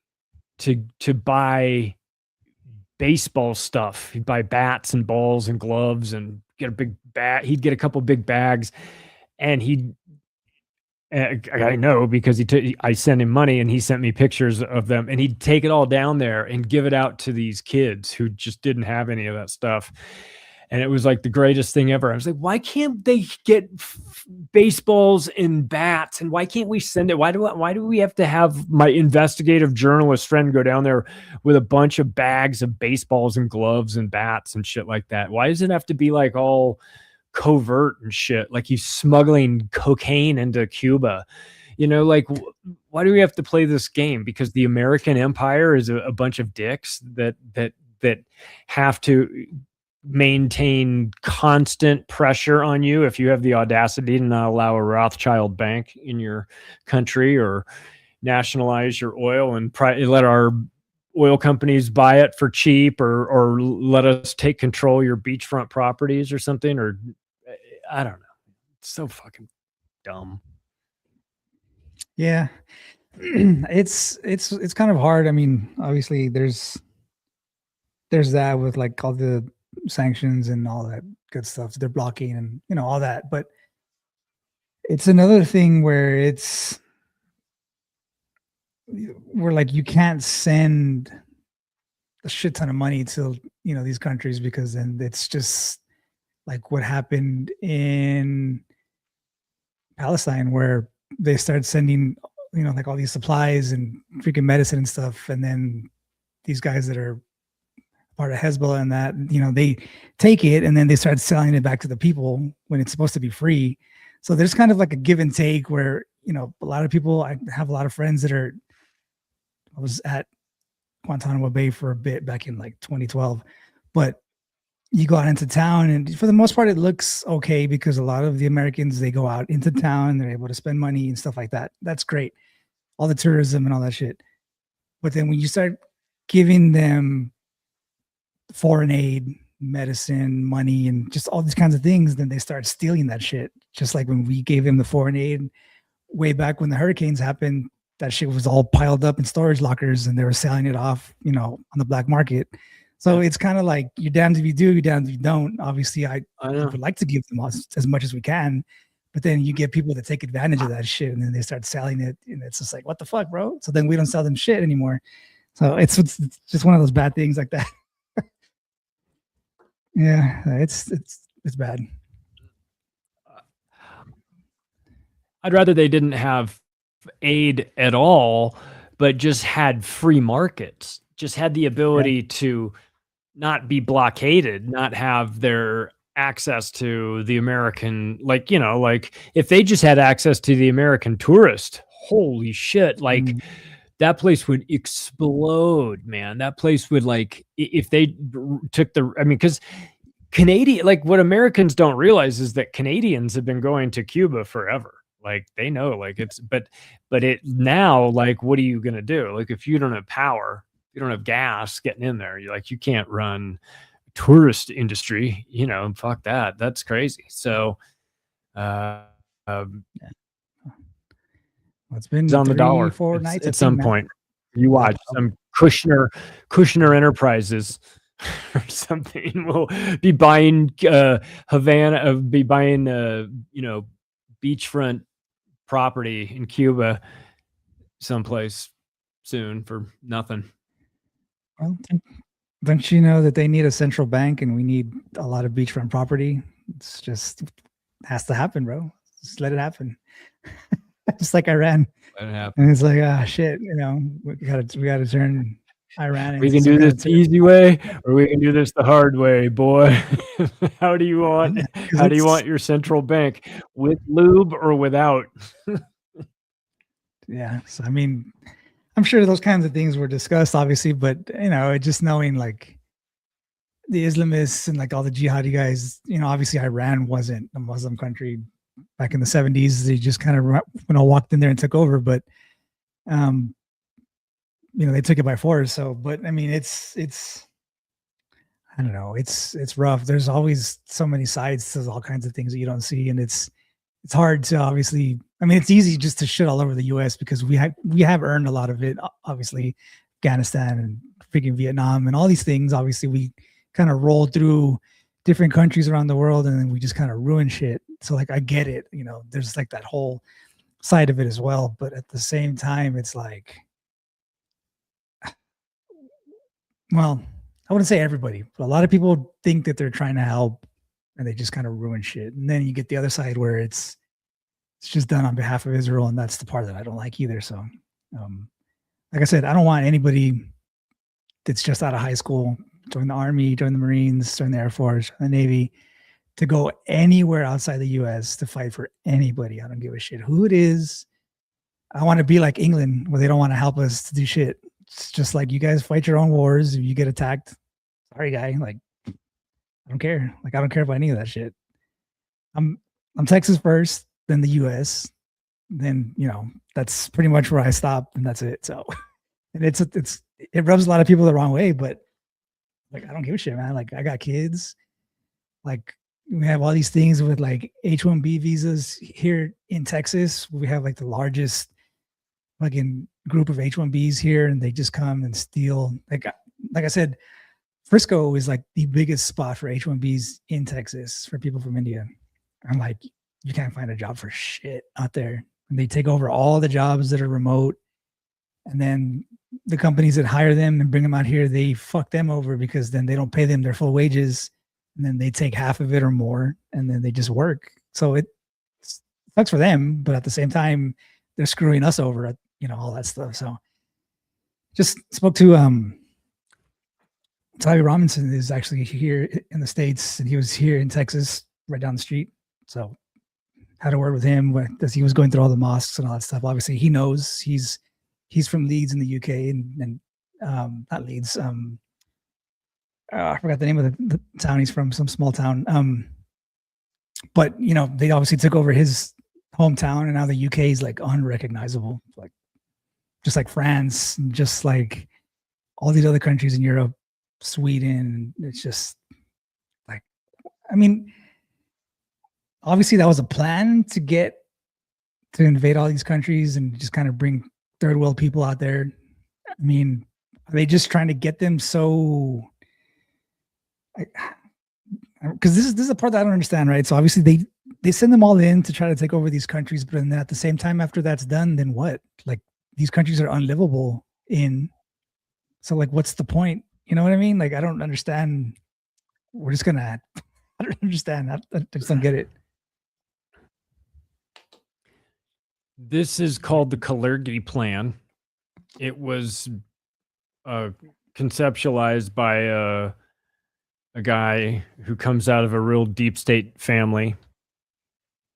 to buy baseball stuff. He'd buy bats and balls and gloves and get a big bat. He'd get a couple big bags, and I know because I sent him money and he sent me pictures of them, and he'd take it all down there and give it out to these kids who just didn't have any of that stuff. And it was like the greatest thing ever. I was like, why can't they get baseballs and bats? And why can't we send it? Why do we have to have my investigative journalist friend go down there with a bunch of bags of baseballs and gloves and bats and shit like that? Why does it have to be like all covert and shit? Like he's smuggling cocaine into Cuba. You know, like, why do we have to play this game? Because the American empire is a bunch of dicks that have to maintain constant pressure on you if you have the audacity to not allow a Rothschild bank in your country, or nationalize your oil and let our oil companies buy it for cheap, or let us take control of your beachfront properties or something, or I don't know. It's so fucking dumb. Yeah. It's kind of hard. I mean, obviously there's that with like all the sanctions and all that good stuff they're blocking and, you know, all that. But it's another thing where like you can't send a shit ton of money to, you know, these countries, because then it's just like what happened in Palestine, where they started sending, you know, like all these supplies and freaking medicine and stuff, and then these guys that are part of Hezbollah and that, you know, they take it and then they start selling it back to the people when it's supposed to be free. So there's kind of like a give and take where, you know, a lot of people, I have a lot of friends that I was at Guantanamo Bay for a bit back in like 2012, but you go out into town and for the most part, it looks okay because a lot of the Americans, they go out into town, they're able to spend money and stuff like that. That's great. All the tourism and all that shit. But then when you start giving them foreign aid, medicine, money, and just all these kinds of things, then they start stealing that shit. Just like when we gave them the foreign aid way back when the hurricanes happened, that shit was all piled up in storage lockers and they were selling it off, on the black market. So it's kind of like you're damned if you do, you're damned if you don't. Obviously, I would like to give them as much as we can, but then you get people that take advantage of that shit and then they start selling it, and it's just like, what the fuck, bro? So then we don't sell them shit anymore. So it's just one of those bad things like that. Yeah, it's bad. I'd rather they didn't have aid at all, but just had free markets, just had the ability to not be blockaded, not have their access to the American, like if they just had access to the American tourist, holy shit, like that place would explode, man. That place would, like, if they took because Canadian, like, what Americans don't realize is that Canadians have been going to Cuba forever. Like, they know, like, but it now, like, what are you going to do? Like, if you don't have power, you don't have gas getting in there, you can't run tourist industry, fuck that. That's crazy. So, it's been on the dollar 4 nights at some point. You watch some Kushner Enterprises or something will be buying Havana, be buying beachfront property in Cuba someplace soon for nothing. Well, don't you know that they need a central bank and we need a lot of beachfront property? It's just has to happen, bro. Just let it happen. Just like Iran. Let it happen. And it's like, shit, we gotta turn Iran. We can do this the easy way, or we can do this the hard way, boy. How do you want your central bank, with lube or without? Yeah. So I'm sure those kinds of things were discussed, obviously, but just knowing, like, the Islamists and, like, all the jihadi guys, obviously Iran wasn't a Muslim country back in the 70s. They just kind of walked in there and took over, but they took it by force. So, but it's I don't know, it's rough. There's always so many sides to all kinds of things that you don't see, and it's hard to, obviously, it's easy just to shit all over the US because we have earned a lot of it, obviously. Afghanistan and freaking Vietnam and all these things, obviously we kind of roll through different countries around the world and then we just kind of ruin shit. So, like, I get it, there's, like, that whole side of it as well, but at the same time it's like, well, I wouldn't say everybody, but a lot of people think that they're trying to help and they just kind of ruin shit. And then you get the other side where it's just done on behalf of Israel, and that's the part that I don't like either. So, like I said, I don't want anybody that's just out of high school, join the Army, join the Marines, join the Air Force, the Navy, to go anywhere outside the US to fight for anybody. I don't give a shit who it is. I want to be like England, where they don't want to help us to do shit. It's just like, you guys fight your own wars. If you get attacked, sorry, guy. Like, I don't care. Like, I don't care about any of that shit. I'm Texas first, then the US, then that's pretty much where I stop, and that's it. So, and it rubs a lot of people the wrong way, but, like, I don't give a shit, man. Like, I got kids. Like, we have all these things with, like, H-1B visas here in Texas. We have, like, the largest fucking group of H-1Bs here, and they just come and steal. Like I said, Frisco is, like, the biggest spot for H-1Bs in Texas for people from India. I'm like, you can't find a job for shit out there. And they take over all the jobs that are remote. And then the companies that hire them and bring them out here, they fuck them over because then they don't pay them their full wages. And then they take half of it or more, and then they just work. So it sucks for them, but at the same time, they're screwing us over, all that stuff. So just spoke to Tyree Robinson, is actually here in the States, and he was here in Texas, right down the street. So had a word with him as he was going through all the mosques and all that stuff. Obviously, he knows he's from Leeds in the UK, and not Leeds. I forgot the name of the town he's from, some small town. But they obviously took over his hometown, and now the UK is, like, unrecognizable, like, just like France, just like all these other countries in Europe, Sweden. It's just like, I mean, obviously that was a plan to invade all these countries and just kind of bring third world people out there. I mean, are they just trying to get them so? Because this is the part that I don't understand, right? So obviously they send them all in to try to take over these countries, but then at the same time, after that's done, then what? Like, these countries are unlivable in. So like, what's the point? You know what I mean? Like, I don't understand. We're just gonna. I don't understand. I just don't get it. This is called the Kalergi Plan. It was conceptualized by a guy who comes out of a real deep state family,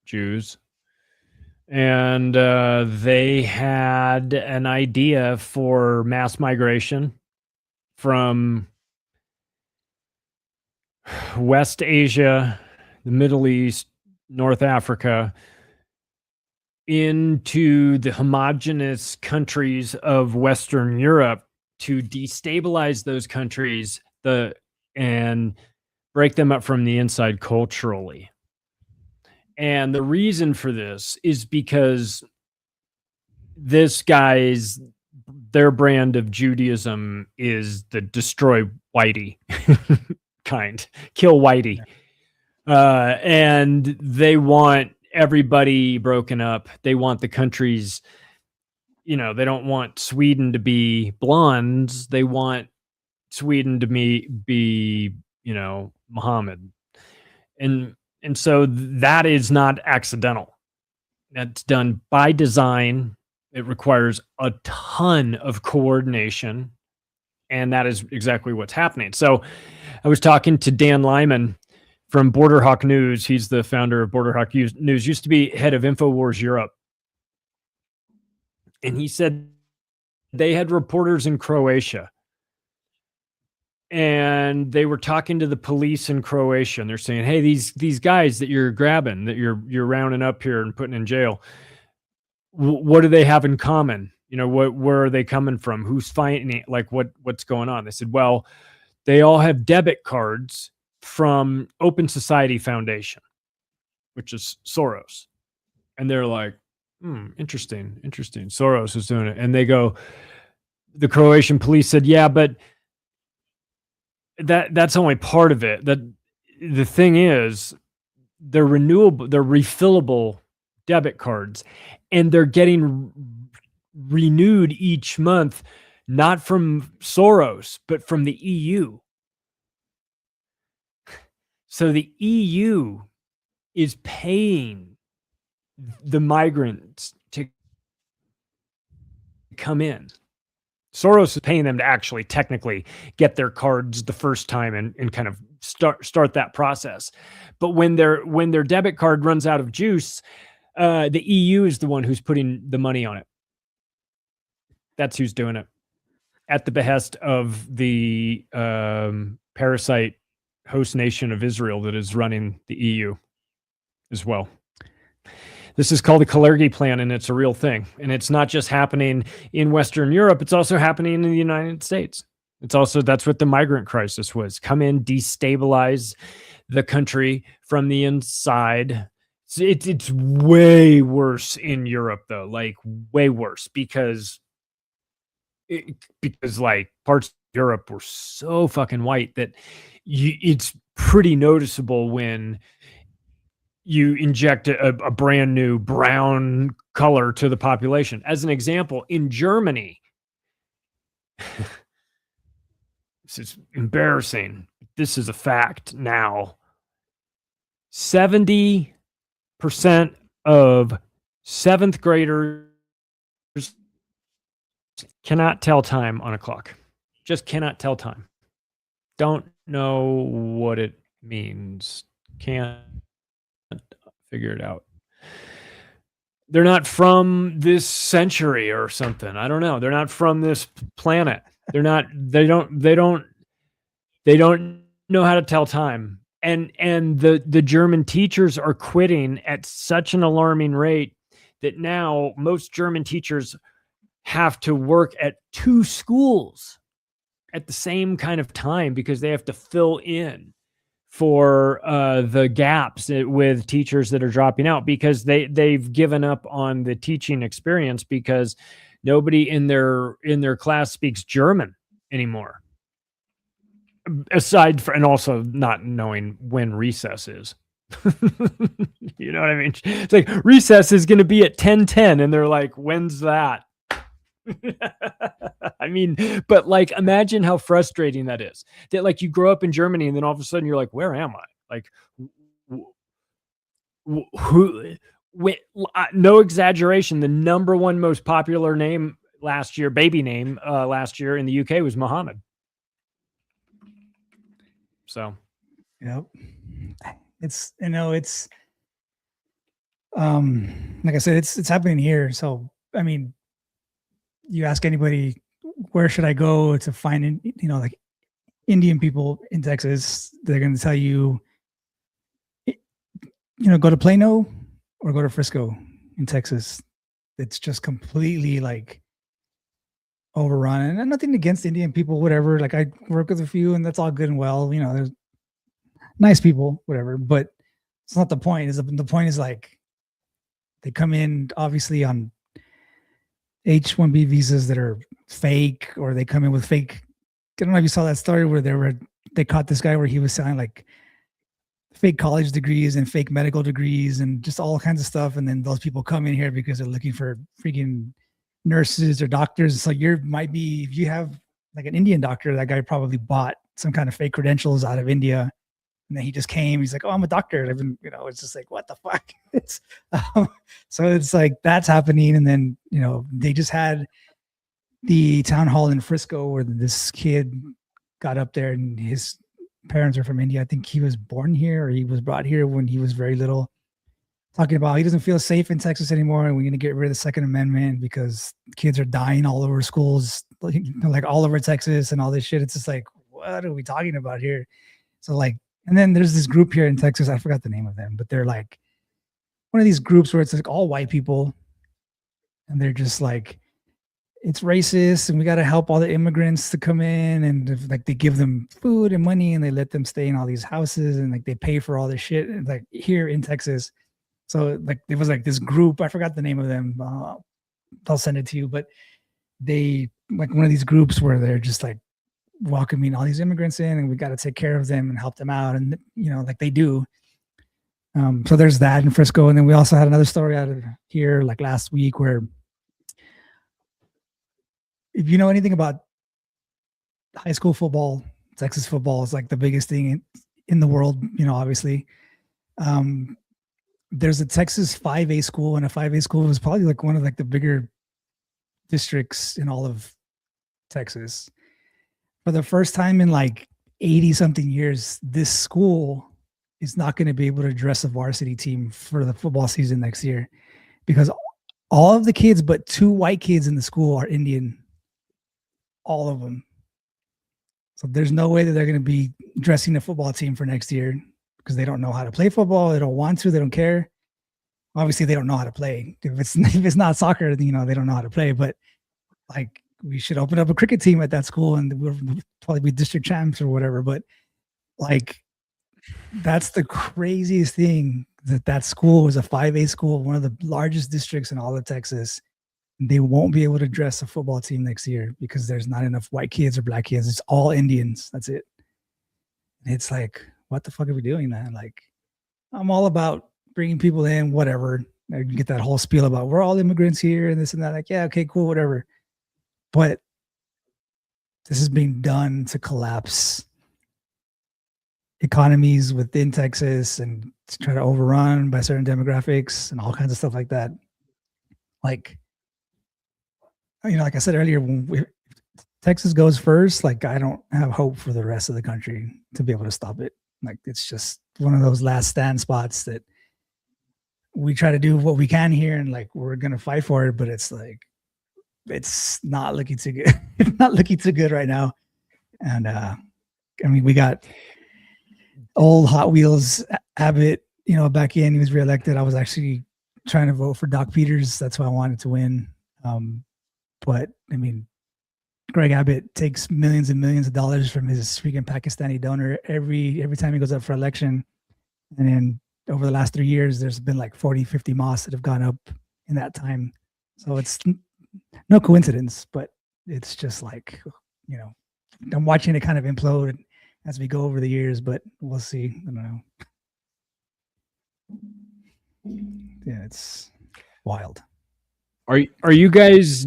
Jews. And they had an idea for mass migration from West Asia, the Middle East, North Africa, into the homogenous countries of Western Europe to destabilize those countries and break them up from the inside culturally. And the reason for this is because their brand of Judaism is the destroy whitey kind, kill whitey. And they want everybody broken up. They want the countries, they don't want Sweden to be blondes. They want Sweden to be Muhammad. And so that is not accidental. That's done by design. It requires a ton of coordination. And that is exactly what's happening. So I was talking to Dan Lyman from Border Hawk News. He's the founder of Border Hawk News, used to be head of InfoWars Europe. And he said they had reporters in Croatia. And they were talking to the police in Croatia, and they're saying, "Hey, these guys that you're grabbing, that you're rounding up here and putting in jail, what do they have in common? Where are they coming from? Who's fighting? Like, what's going on?" They said, "Well, they all have debit cards from Open Society Foundation, which is Soros." And they're like, interesting. Soros is doing it. And they go, the Croatian police said, "Yeah, but that's only part of it. That the thing is, they're refillable debit cards, and they're getting renewed each month, not from Soros, but from the EU. So the EU is paying the migrants to come in. Soros is paying them to actually technically get their cards the first time and kind of start that process. But when their debit card runs out of juice, the EU is the one who's putting the money on it. That's who's doing it, at the behest of the parasite host nation of Israel that is running the EU as well. This is called the Kalergi Plan, and it's a real thing. And it's not just happening in Western Europe. It's also happening in the United States. That's what the migrant crisis was. Come in, destabilize the country from the inside. It's way worse in Europe, though, like way worse, because like parts of Europe were so fucking white that it's pretty noticeable when you inject a brand new brown color to the population. As an example, in Germany, this is embarrassing. This is a fact now. 70% of 7th graders cannot tell time on a clock. Just cannot tell time. Don't know what it means. Can't figure it out. They're not from this century or something. I don't know. They're not from this planet. They don't know how to tell time. And the German teachers are quitting at such an alarming rate that now most German teachers have to work at 2 schools at the same kind of time because they have to fill in for the gaps with teachers that are dropping out because they've given up on the teaching experience because nobody in their class speaks German anymore. Aside from, and also not knowing when recess is. You know what I mean? It's like recess is going to be at 10:10 and they're like, when's that? I mean, but like, imagine how frustrating that is. That like you grow up in Germany and then all of a sudden you're like, where am I? Like, who? No exaggeration. The number one most popular name last year, baby name last year in the UK was Muhammad. So, yep, it's like I said, it's happening here. So I mean, you ask anybody, where should I go to find, like Indian people in Texas, they're going to tell you, go to Plano or go to Frisco in Texas. It's just completely like overrun. And nothing against Indian people, whatever. Like I work with a few and that's all good and well. There's nice people, whatever. But it's not the point. The point is like they come in obviously on H-1B visas that are fake, or they come in with fake. I don't know if you saw that story where they caught this guy where he was selling like fake college degrees and fake medical degrees and just all kinds of stuff. And then those people come in here because they're looking for freaking nurses or doctors. So if you have like an Indian doctor, that guy probably bought some kind of fake credentials out of India. And then he just came, he's like, oh, I'm a doctor. I've been, it's just like, what the fuck? So it's like, that's happening. And then, they just had the town hall in Frisco where this kid got up there and his parents are from India. I think he was born here or he was brought here when he was very little, talking about he doesn't feel safe in Texas anymore. And we're going to get rid of the Second Amendment because kids are dying all over schools, like all over Texas and all this shit. It's just like, what are we talking about here? So like, and then there's this group here in Texas. I forgot the name of them, but they're like one of these groups where it's like all white people. And they're just like, it's racist and we got to help all the immigrants to come in. And if, like, they give them food and money and they let them stay in all these houses and like they pay for all this shit. And like here in Texas. So like, it was like this group, I forgot the name of them. I'll send it to you, but they like one of these groups where they're just like welcoming all these immigrants in and we got to take care of them and help them out. And, like they do. So there's that in Frisco. And then we also had another story out of here like last week where, if you know anything about high school football, Texas football is like the biggest thing in the world, obviously. There's a Texas 5A school, and a 5A school is probably like one of like the bigger districts in all of Texas. For the first time in like 80 something years, this school is not going to be able to dress a varsity team for the football season next year because all of the kids but 2 white kids in the school are Indian. All of them. So there's no way that they're going to be dressing the football team for next year because they don't know how to play football. They don't want to. They don't care. Obviously, they don't know how to play. If it's not soccer, they don't know how to play. But like, we should open up a cricket team at that school and we'll probably be district champs or whatever. But like, that's the craziest thing, that school was a 5A school, one of the largest districts in all of Texas. They won't be able to dress a football team next year because there's not enough white kids or black kids. It's all Indians. That's it. And it's like, what the fuck are we doing, man? Like, I'm all about bringing people in, whatever. I get that whole spiel about we're all immigrants here and this and that. Like, yeah, okay, cool, whatever. But this is being done to collapse economies within Texas and to try to overrun by certain demographics and all kinds of stuff like that. Like, like I said earlier, when Texas goes first, like I don't have hope for the rest of the country to be able to stop it. Like it's just one of those last stand spots that we try to do what we can here and like we're gonna fight for it, but it's like it's not looking too good. It's not looking too good right now. And we got old Hot Wheels Abbott, back in. He was reelected. I was actually trying to vote for Doc Peters. That's why I wanted to win. But Greg Abbott takes millions and millions of dollars from his freaking Pakistani donor every time he goes up for election. And then over the last 3 years, there's been like 40, 50 mosques that have gone up in that time. So it's no coincidence, but it's just like, you know, I'm watching it kind of implode as we go over the years, but we'll see. I don't know. Yeah, it's wild. Are you guys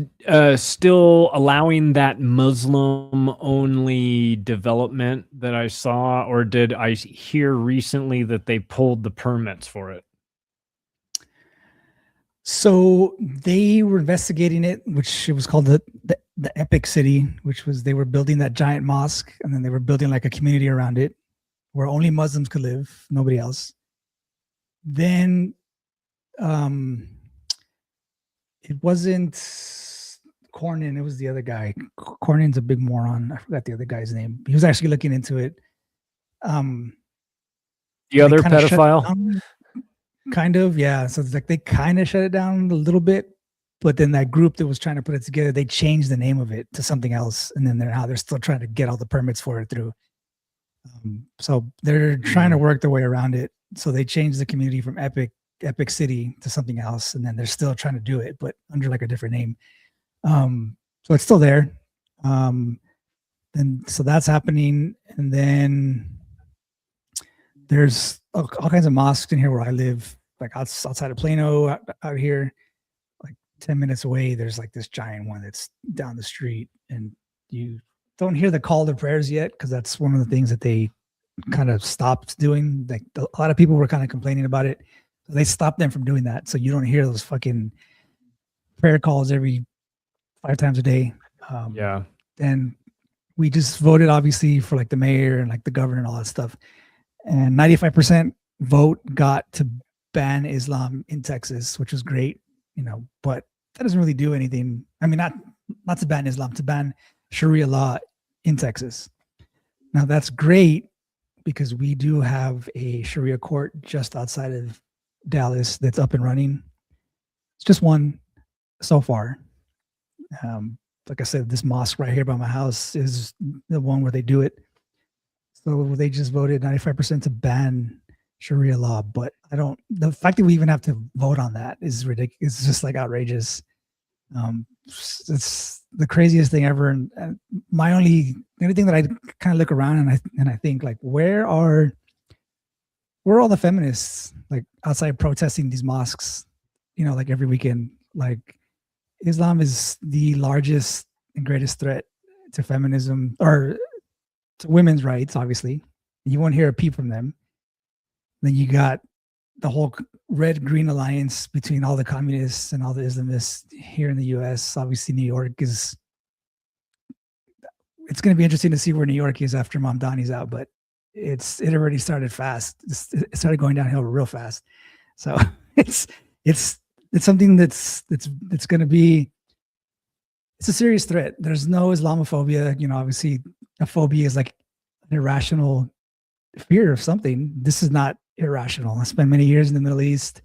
still allowing that Muslim only development that I saw, or did I hear recently that they pulled the permits for it? So they were investigating it, which it was called the Epic City, which was they were building that giant mosque, and then they were building like a community around it where only Muslims could live, nobody else. Then it wasn't Cornyn, it was the other guy. Cornyn's a big moron. I forgot the other guy's name. He was actually looking into it. The other pedophile? Kind of, yeah. So it's like they kind of shut it down a little bit, but then that group that was trying to put it together, they changed the name of it to something else, and then they're still trying to get all the permits for it through. So they're trying to work their way around it. So they changed the community from Epic City to something else, and then they're still trying to do it, but under like a different name. So it's still there. And so that's happening, and then there's all kinds of mosques in here where I live, like outside of Plano, out here, like 10 minutes away. There's like this giant one that's down the street, and you don't hear the call to prayers yet because that's one of the things that they kind of stopped doing. Like a lot of people were kind of complaining about it. So they stopped them from doing that. So you don't hear those fucking prayer calls every 5 times a day. Yeah. And we just voted obviously for like the mayor and like the governor and all that stuff. And 95% vote got to ban Islam in Texas, which was great, you know, but that doesn't really do anything. I mean, not to ban Islam, to ban Sharia law in Texas. Now that's great because we do have a Sharia court just outside of Dallas that's up and running. It's just one so far. Like I said, this mosque right here by my house is the one where they do it. So they just voted 95% to ban Sharia law, but the fact that we even have to vote on that is ridiculous. It's just like outrageous. It's the craziest thing ever. And the only thing that I kind of look around and I think like, where are all the feminists like outside protesting these mosques, you know, like every weekend? Like Islam is the largest and greatest threat to feminism or to women's rights, obviously. You won't hear a peep from them. Then you got the whole red-green alliance between all the communists and all the Islamists here in the U.S. Obviously, New York it's going to be interesting to see where New York is after Mamdani's out, but it already started fast. It started going downhill real fast. So it's something that's going to be, it's a serious threat. There's no Islamophobia. You know, obviously a phobia is like an irrational fear of something. This is not irrational. I spent many years in the Middle East.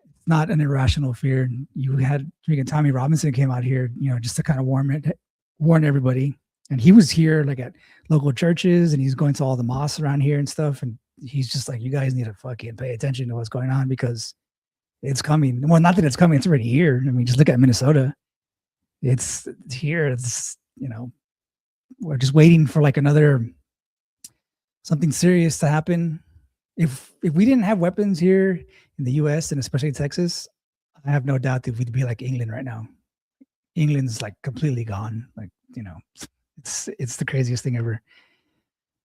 It's not an irrational fear. You had Tommy Robinson came out here, you know, just to kind of warn everybody. And he was here like at local churches, and he's going to all the mosques around here and stuff. And he's just like, you guys need to fucking pay attention to what's going on because it's coming. Well, not that it's coming, it's already here. I mean, just look at Minnesota. It's here. It's, you know, we're just waiting for like something serious to happen. If we didn't have weapons here in the US and especially Texas, I have no doubt that we'd be like England right now. England's like completely gone. Like, you know, it's the craziest thing ever.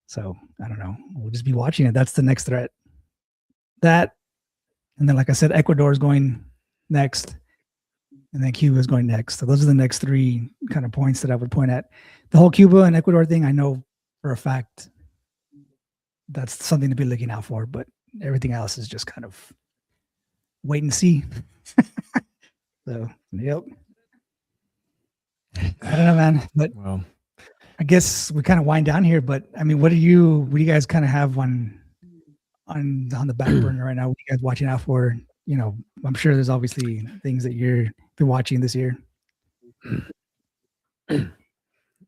So I don't know. We'll just be watching it. That's the next threat. That, and then like I said, Ecuador is going next, and then Cuba is going next. So those are the next 3 kind of points that I would point at. The whole Cuba and Ecuador thing, I know for a fact that's something to be looking out for, but everything else is just kind of wait and see. So, yep. I don't know, man, but well, I guess we kind of wind down here, but I mean, what do you guys kind of have on the back burner right now? What are you guys watching out for? You know, I'm sure there's obviously things that you're been watching this year.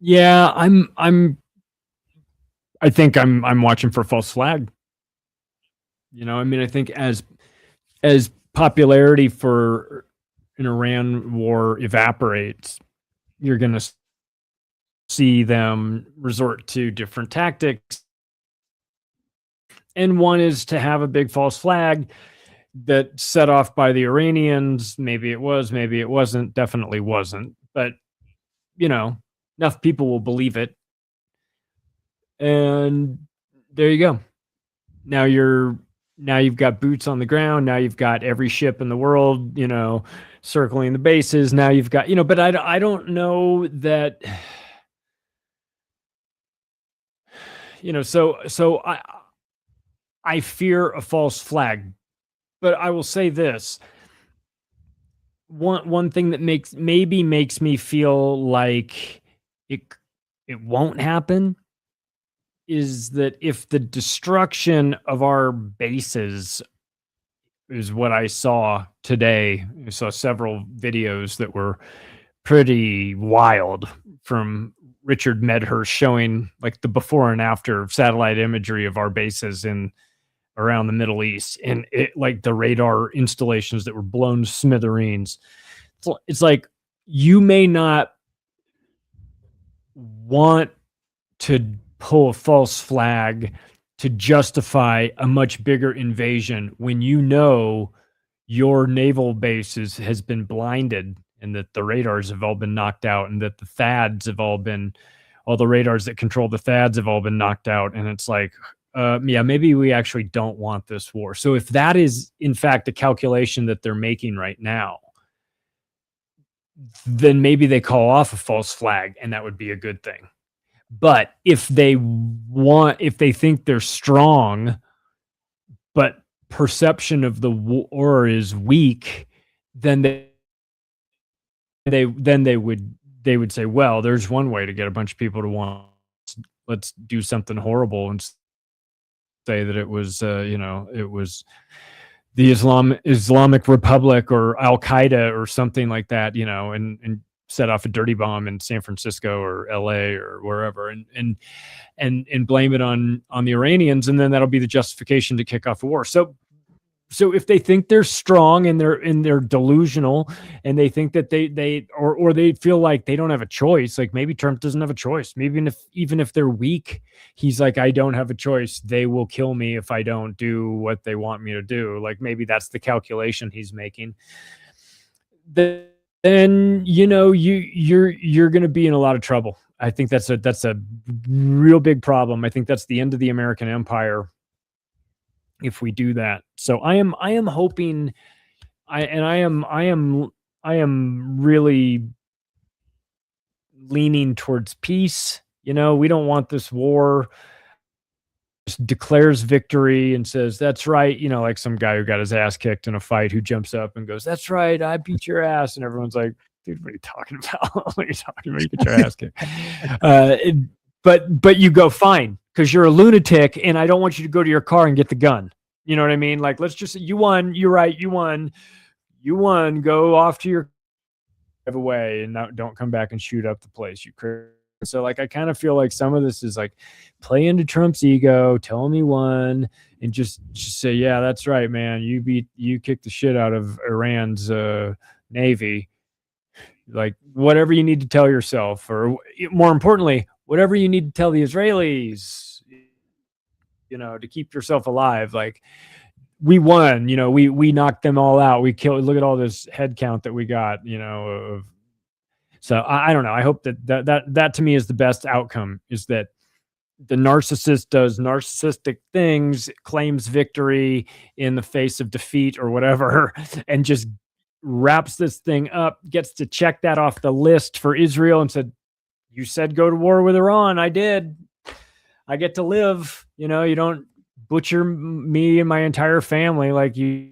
Yeah, I think I'm watching for a false flag. You know, I mean, I think as popularity for an Iran war evaporates, you're going to see them resort to different tactics. And one is to have a big false flag that set off by the Iranians. Maybe it was, maybe it wasn't, definitely wasn't. But, you know, enough people will believe it. And there you go. Now you've got boots on the ground. Now you've got every ship in the world, you know, circling the bases. Now you've got, you know, but I don't know that, you know, so I fear a false flag, but I will say this. One thing that makes me feel like it won't happen is that if the destruction of our bases is what I saw today, I saw several videos that were pretty wild from Richard Medhurst showing like the before and after satellite imagery of our bases in around the Middle East, and it like the radar installations that were blown to smithereens. It's like you may not want to pull a false flag to justify a much bigger invasion when you know your naval bases has been blinded and that the radars have all been knocked out and that the THAADs have all the radars that control the THAADs have all been knocked out. And it's like, yeah, maybe we actually don't want this war. So if that is in fact the calculation that they're making right now, then maybe they call off a false flag and that would be a good thing. But if they think they're strong, but perception of the war is weak, then they would say, well, there's one way to get a bunch of people to want, let's do something horrible and say that it was, you know, it was the Islamic Republic or Al Qaeda or something like that, you know, and set off a dirty bomb in San Francisco or LA or wherever and blame it on the Iranians, and then that'll be the justification to kick off a war. So if they think they're strong and they're delusional and they think that they feel like they don't have a choice, like maybe Trump doesn't have a choice. Maybe even if they're weak, he's like, I don't have a choice. They will kill me if I don't do what they want me to do. Like maybe that's the calculation he's making. Then you know you're going to be in a lot of trouble. I think that's a real big problem. I think that's the end of the American empire if we do that. So I am hoping, I am really leaning towards peace. You know, we don't want this war. Just declares victory and says, that's right. You know, like some guy who got his ass kicked in a fight who jumps up and goes, that's right, I beat your ass. And everyone's like, dude, what are you talking about? What are you talking about? You get your ass kicked. But you go, fine, because you're a lunatic and I don't want you to go to your car and get the gun. You know what I mean? Like, let's just, you won, you're right, you won, go off to your drive away and don't come back and shoot up the place, you crazy. So like I kind of feel like some of this is like play into Trump's ego, tell him he won, and just say, yeah, that's right, man. You kicked the shit out of Iran's Navy. Like whatever you need to tell yourself, or more importantly, whatever you need to tell the Israelis, you know, to keep yourself alive. Like we won, you know, we knocked them all out. We killed, look at all this head count that we got, you know, of. So I don't know. I hope that to me is the best outcome, is that the narcissist does narcissistic things, claims victory in the face of defeat or whatever, and just wraps this thing up, gets to check that off the list for Israel and said, you said go to war with Iran. I did. I get to live. You know, you don't butcher me and my entire family like you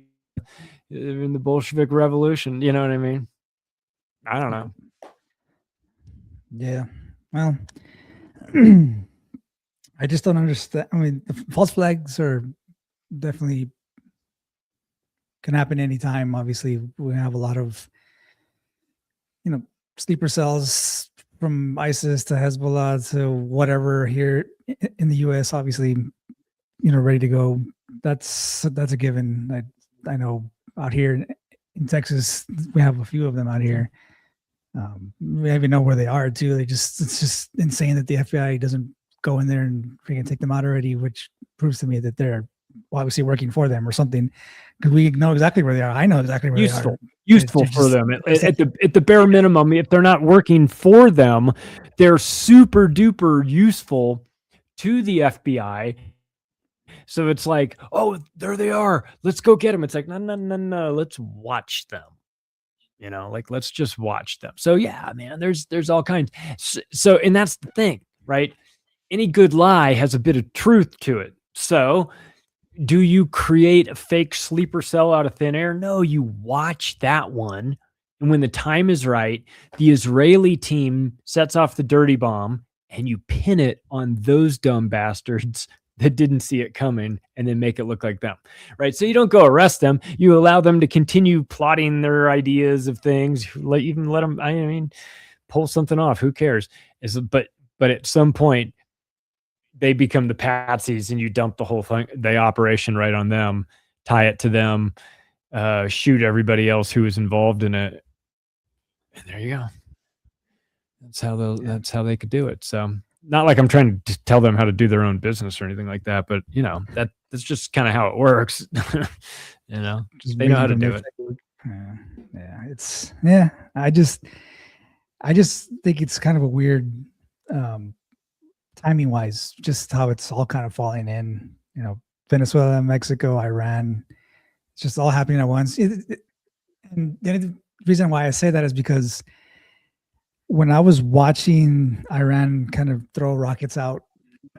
in the Bolshevik Revolution. You know what I mean? I don't know. Yeah. Well, I just don't understand. I mean, the false flags are definitely can happen anytime. Obviously, we have a lot of, you know, sleeper cells from ISIS to Hezbollah to whatever here in the U.S. Obviously, ready to go. That's a given. I know out here in Texas, we have a few of them out here. We even know where they are too. It's just insane that the FBI doesn't go in there and freaking take them out already, which proves to me that they're obviously working for them or something, because we know exactly where they are. I know exactly where they are. Useful for them at the bare minimum. If they're not working for them, they're super duper useful to the FBI. So it's like, oh, there they are. Let's go get them. It's like, no. Let's watch them. Let's just watch them. So yeah, man, there's all kinds. So, and that's the thing, right? Any good lie has a bit of truth to it. So do you create a fake sleeper cell out of thin air? No, you watch that one. And when the time is right, the Israeli team sets off the dirty bomb and you pin it on those dumb bastards that didn't see it coming and then make it look like them, right? So you don't go arrest them. You allow them to continue plotting their ideas of things, even let them, pull something off. Who cares? But at some point, they become the patsies and you dump the whole thing, the operation right on them, tie it to them, shoot everybody else who was involved in it. And there you go. That's how they could do it. So not like I'm trying to tell them how to do their own business or anything like that, but that's just kind of how it works. They know how to do it. I just think it's kind of a weird, timing wise, just how it's all kind of falling in, Venezuela, Mexico, Iran, it's just all happening at once. And the reason why I say that is because when I was watching Iran kind of throw rockets out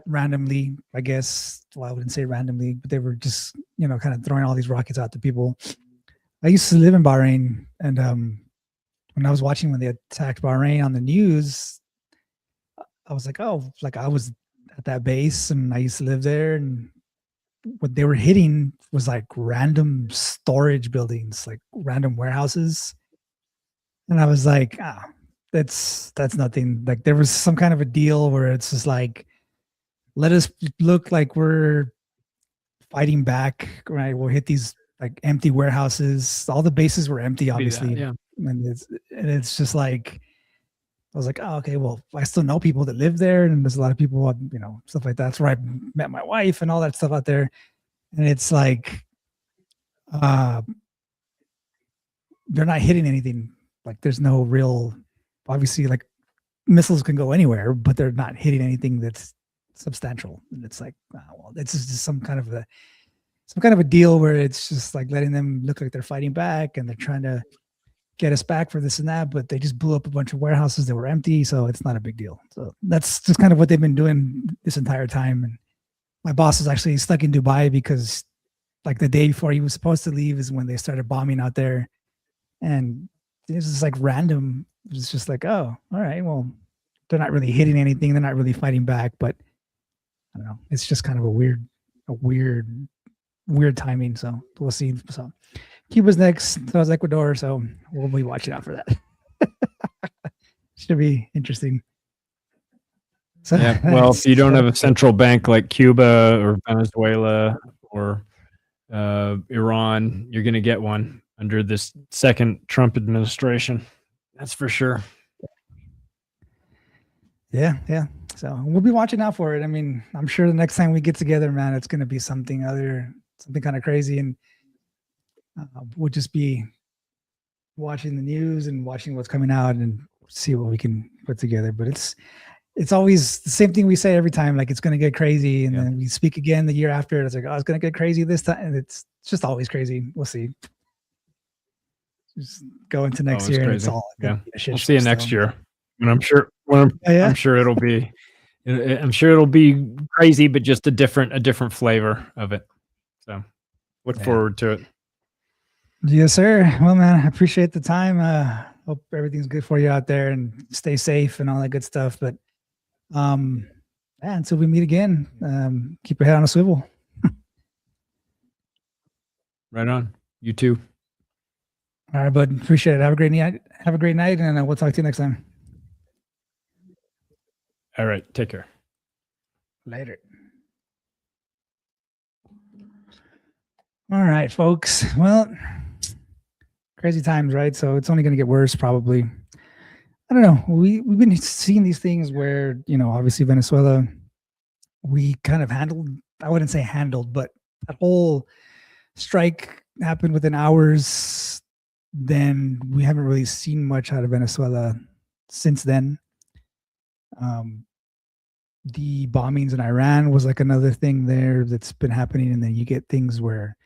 randomly, I guess, well, I wouldn't say randomly, but they were just, kind of throwing all these rockets out to people. I used to live in Bahrain, and when I was watching when they attacked Bahrain on the news, I was like, oh, like I was at that base and I used to live there, and what they were hitting was like random storage buildings, like random warehouses. And I was like, that's nothing. Like there was some kind of a deal where it's just like, let us look like we're fighting back, right? We'll hit these like empty warehouses. All the bases were empty, obviously. Yeah. And it's just like, I was like, oh, okay, well, I still know people that live there, and there's a lot of people, stuff like that. That's where I met my wife and all that stuff out there. And it's like, they're not hitting anything. Like there's no real, obviously, like missiles can go anywhere, but they're not hitting anything that's substantial. And it's like, well, it's just some kind of a deal where it's just like letting them look like they're fighting back and they're trying to get us back for this and that, but they just blew up a bunch of warehouses that were empty, so it's not a big deal. So that's just kind of what they've been doing this entire time. And my boss is actually stuck in Dubai because like the day before he was supposed to leave is when they started bombing out there, and it's just like random. It's just like, oh, all right, well, they're not really hitting anything, they're not really fighting back, but I don't know, it's just kind of a weird timing. So we'll see. So Cuba's next, so is Ecuador, so we'll be watching out for that. Should be interesting. So, yeah, well, if you don't have a central bank like Cuba or Venezuela or Iran, you're going to get one under this second Trump administration. That's for sure. Yeah. So we'll be watching out for it. I mean, I'm sure the next time we get together, man, it's going to be something kind of crazy, and we'll just be watching the news and watching what's coming out and see what we can put together. But it's always the same thing we say every time, like it's going to get crazy, and then we speak again the year after. It's like, oh, it's going to get crazy this time, and it's just always crazy. We'll see. Just go into next year, and it's all we'll see you next year. And I'm sure I'm sure it'll be crazy, but just a different flavor of it. So look forward to it. Yes, sir. Well, man, I appreciate the time. Hope everything's good for you out there and stay safe and all that good stuff. But until we meet again, keep your head on a swivel. Right on. You too. All right, bud. Appreciate it. Have a great night. And we'll talk to you next time. All right. Take care. Later. All right, folks. Well, crazy times, right? So it's only going to get worse, probably. I don't know. We've been seeing these things where, obviously Venezuela, we kind of handled, I wouldn't say handled, but that whole strike happened within hours. Then we haven't really seen much out of Venezuela since then. The bombings in Iran was like another thing there that's been happening. And then you get things where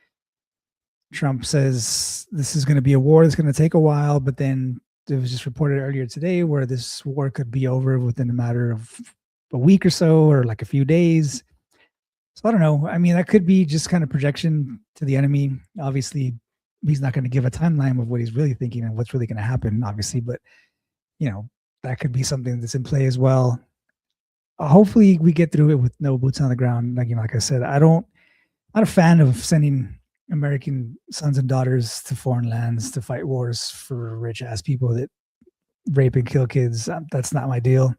Trump says this is going to be a war that's going to take a while, but then it was just reported earlier today where this war could be over within a matter of a week or so, or like a few days. So I don't know. I mean, that could be just kind of projection to the enemy. Obviously, he's not going to give a timeline of what he's really thinking and what's really going to happen, obviously, but that could be something that's in play as well. Hopefully we get through it with no boots on the ground. Like I said, I'm not a fan of sending American sons and daughters to foreign lands to fight wars for rich ass people that rape and kill kids. That's not my deal.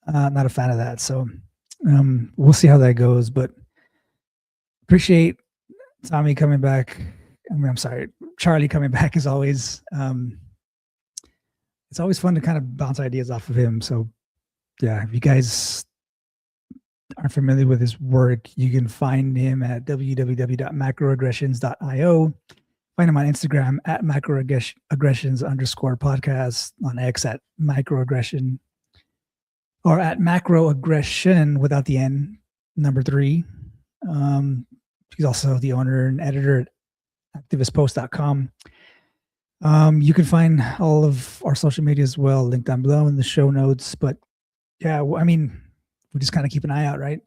Not a fan of that. So we'll see how that goes, but appreciate Tommy coming back. I'm sorry, Charlie coming back as always. It's always fun to kind of bounce ideas off of him. So yeah, if you guys aren't familiar with his work, you can find him at www.macroaggressions.io. Find him on Instagram at macroaggressions_podcast, on X at microaggression, or at macroaggression without the N, number 3. He's also the owner and editor at activistpost.com. You can find all of our social media as well, linked down below in the show notes. But yeah, I mean, we just kind of keep an eye out, right?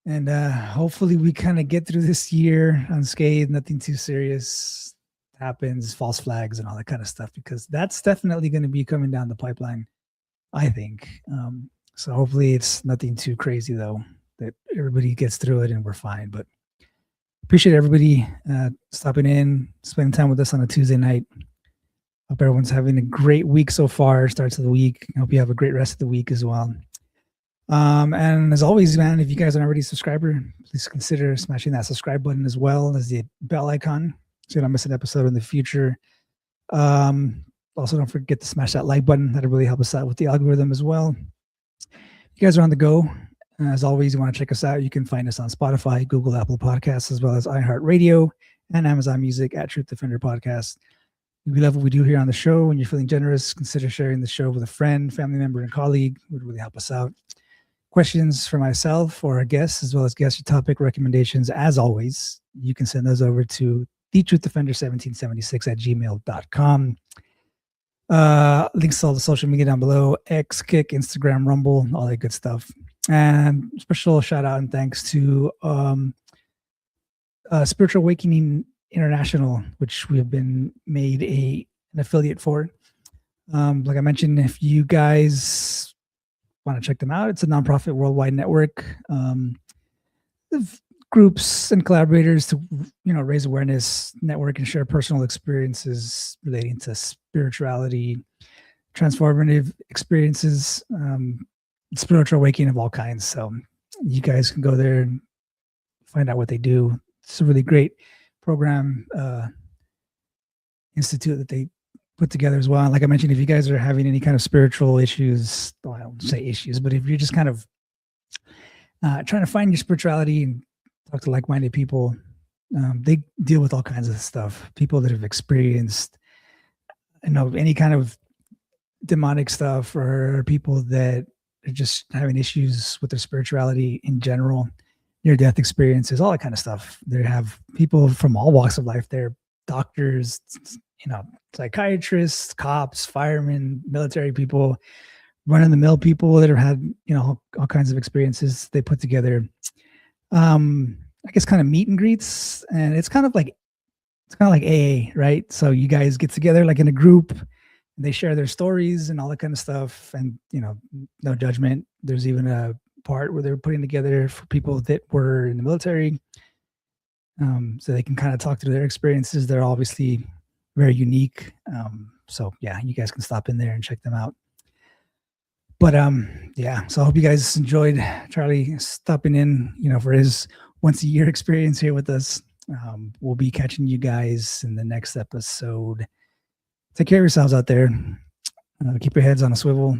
And hopefully we kind of get through this year unscathed, nothing too serious happens, false flags and all that kind of stuff, because that's definitely going to be coming down the pipeline, I think. So hopefully it's nothing too crazy, though, that everybody gets through it and we're fine. But appreciate everybody stopping in, spending time with us on a Tuesday night. Hope everyone's having a great week so far, starts of the week. I hope you have a great rest of the week as well. And as always, man, if you guys aren't already a subscriber, please consider smashing that subscribe button as well as the bell icon so you don't miss an episode in the future. Also, don't forget to smash that like button. That'll really help us out with the algorithm as well. If you guys are on the go, as always, you want to check us out, you can find us on Spotify, Google, Apple Podcasts, as well as iHeartRadio and Amazon Music at Truth Defender Podcast. We love what we do here on the show. When you're feeling generous, consider sharing the show with a friend, family member, and colleague. It would really help us out. Questions for myself or our guests, as well as guest topic recommendations, as always, you can send those over to thetruthDefender1776@gmail.com. Links to all the social media down below: X, Kick, Instagram, Rumble, all that good stuff. And special shout out and thanks to Spiritual Awakening International, which we have been made an affiliate for. Like I mentioned, if you guys want to check them out, it's a nonprofit worldwide network of groups and collaborators to raise awareness, network, and share personal experiences relating to spirituality, transformative experiences, spiritual awakening of all kinds. So you guys can go there and find out what they do. It's a really great program, institute that they put together as well. And like I mentioned, if you guys are having any kind of spiritual issues, well, I don't say issues, but if you're just kind of trying to find your spirituality and talk to like-minded people, they deal with all kinds of stuff. People that have experienced, any kind of demonic stuff, or people that are just having issues with their spirituality in general, near-death experiences, all that kind of stuff. They have people from all walks of life. They're doctors, psychiatrists, cops, firemen, military people, run-of-the-mill people that have had, all kinds of experiences. They put together, I guess, kind of meet and greets, and it's kind of like AA, right? So you guys get together like in a group, and they share their stories and all that kind of stuff, and no judgment. There's even a part where they're putting together for people that were in the military, so they can kind of talk through their experiences. They're obviously very unique. So yeah, you guys can stop in there and check them out. But yeah, so I hope you guys enjoyed Charlie stopping in, for his once a year experience here with us. We'll be catching you guys in the next episode. Take care of yourselves out there. Keep your heads on a swivel.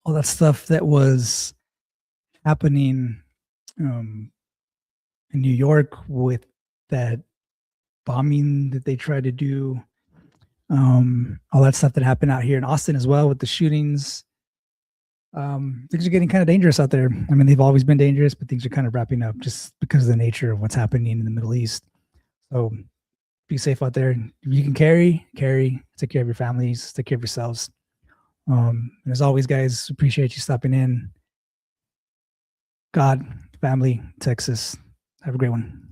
All that stuff that was happening in New York with that bombing that they tried to do, all that stuff that happened out here in Austin as well with the shootings. Things are getting kind of dangerous out there. I mean, they've always been dangerous, but things are kind of wrapping up just because of the nature of what's happening in the Middle East. So be safe out there. If you can carry, take care of your families, take care of yourselves. And as always, guys, appreciate you stopping in. God, family, Texas. Have a great one.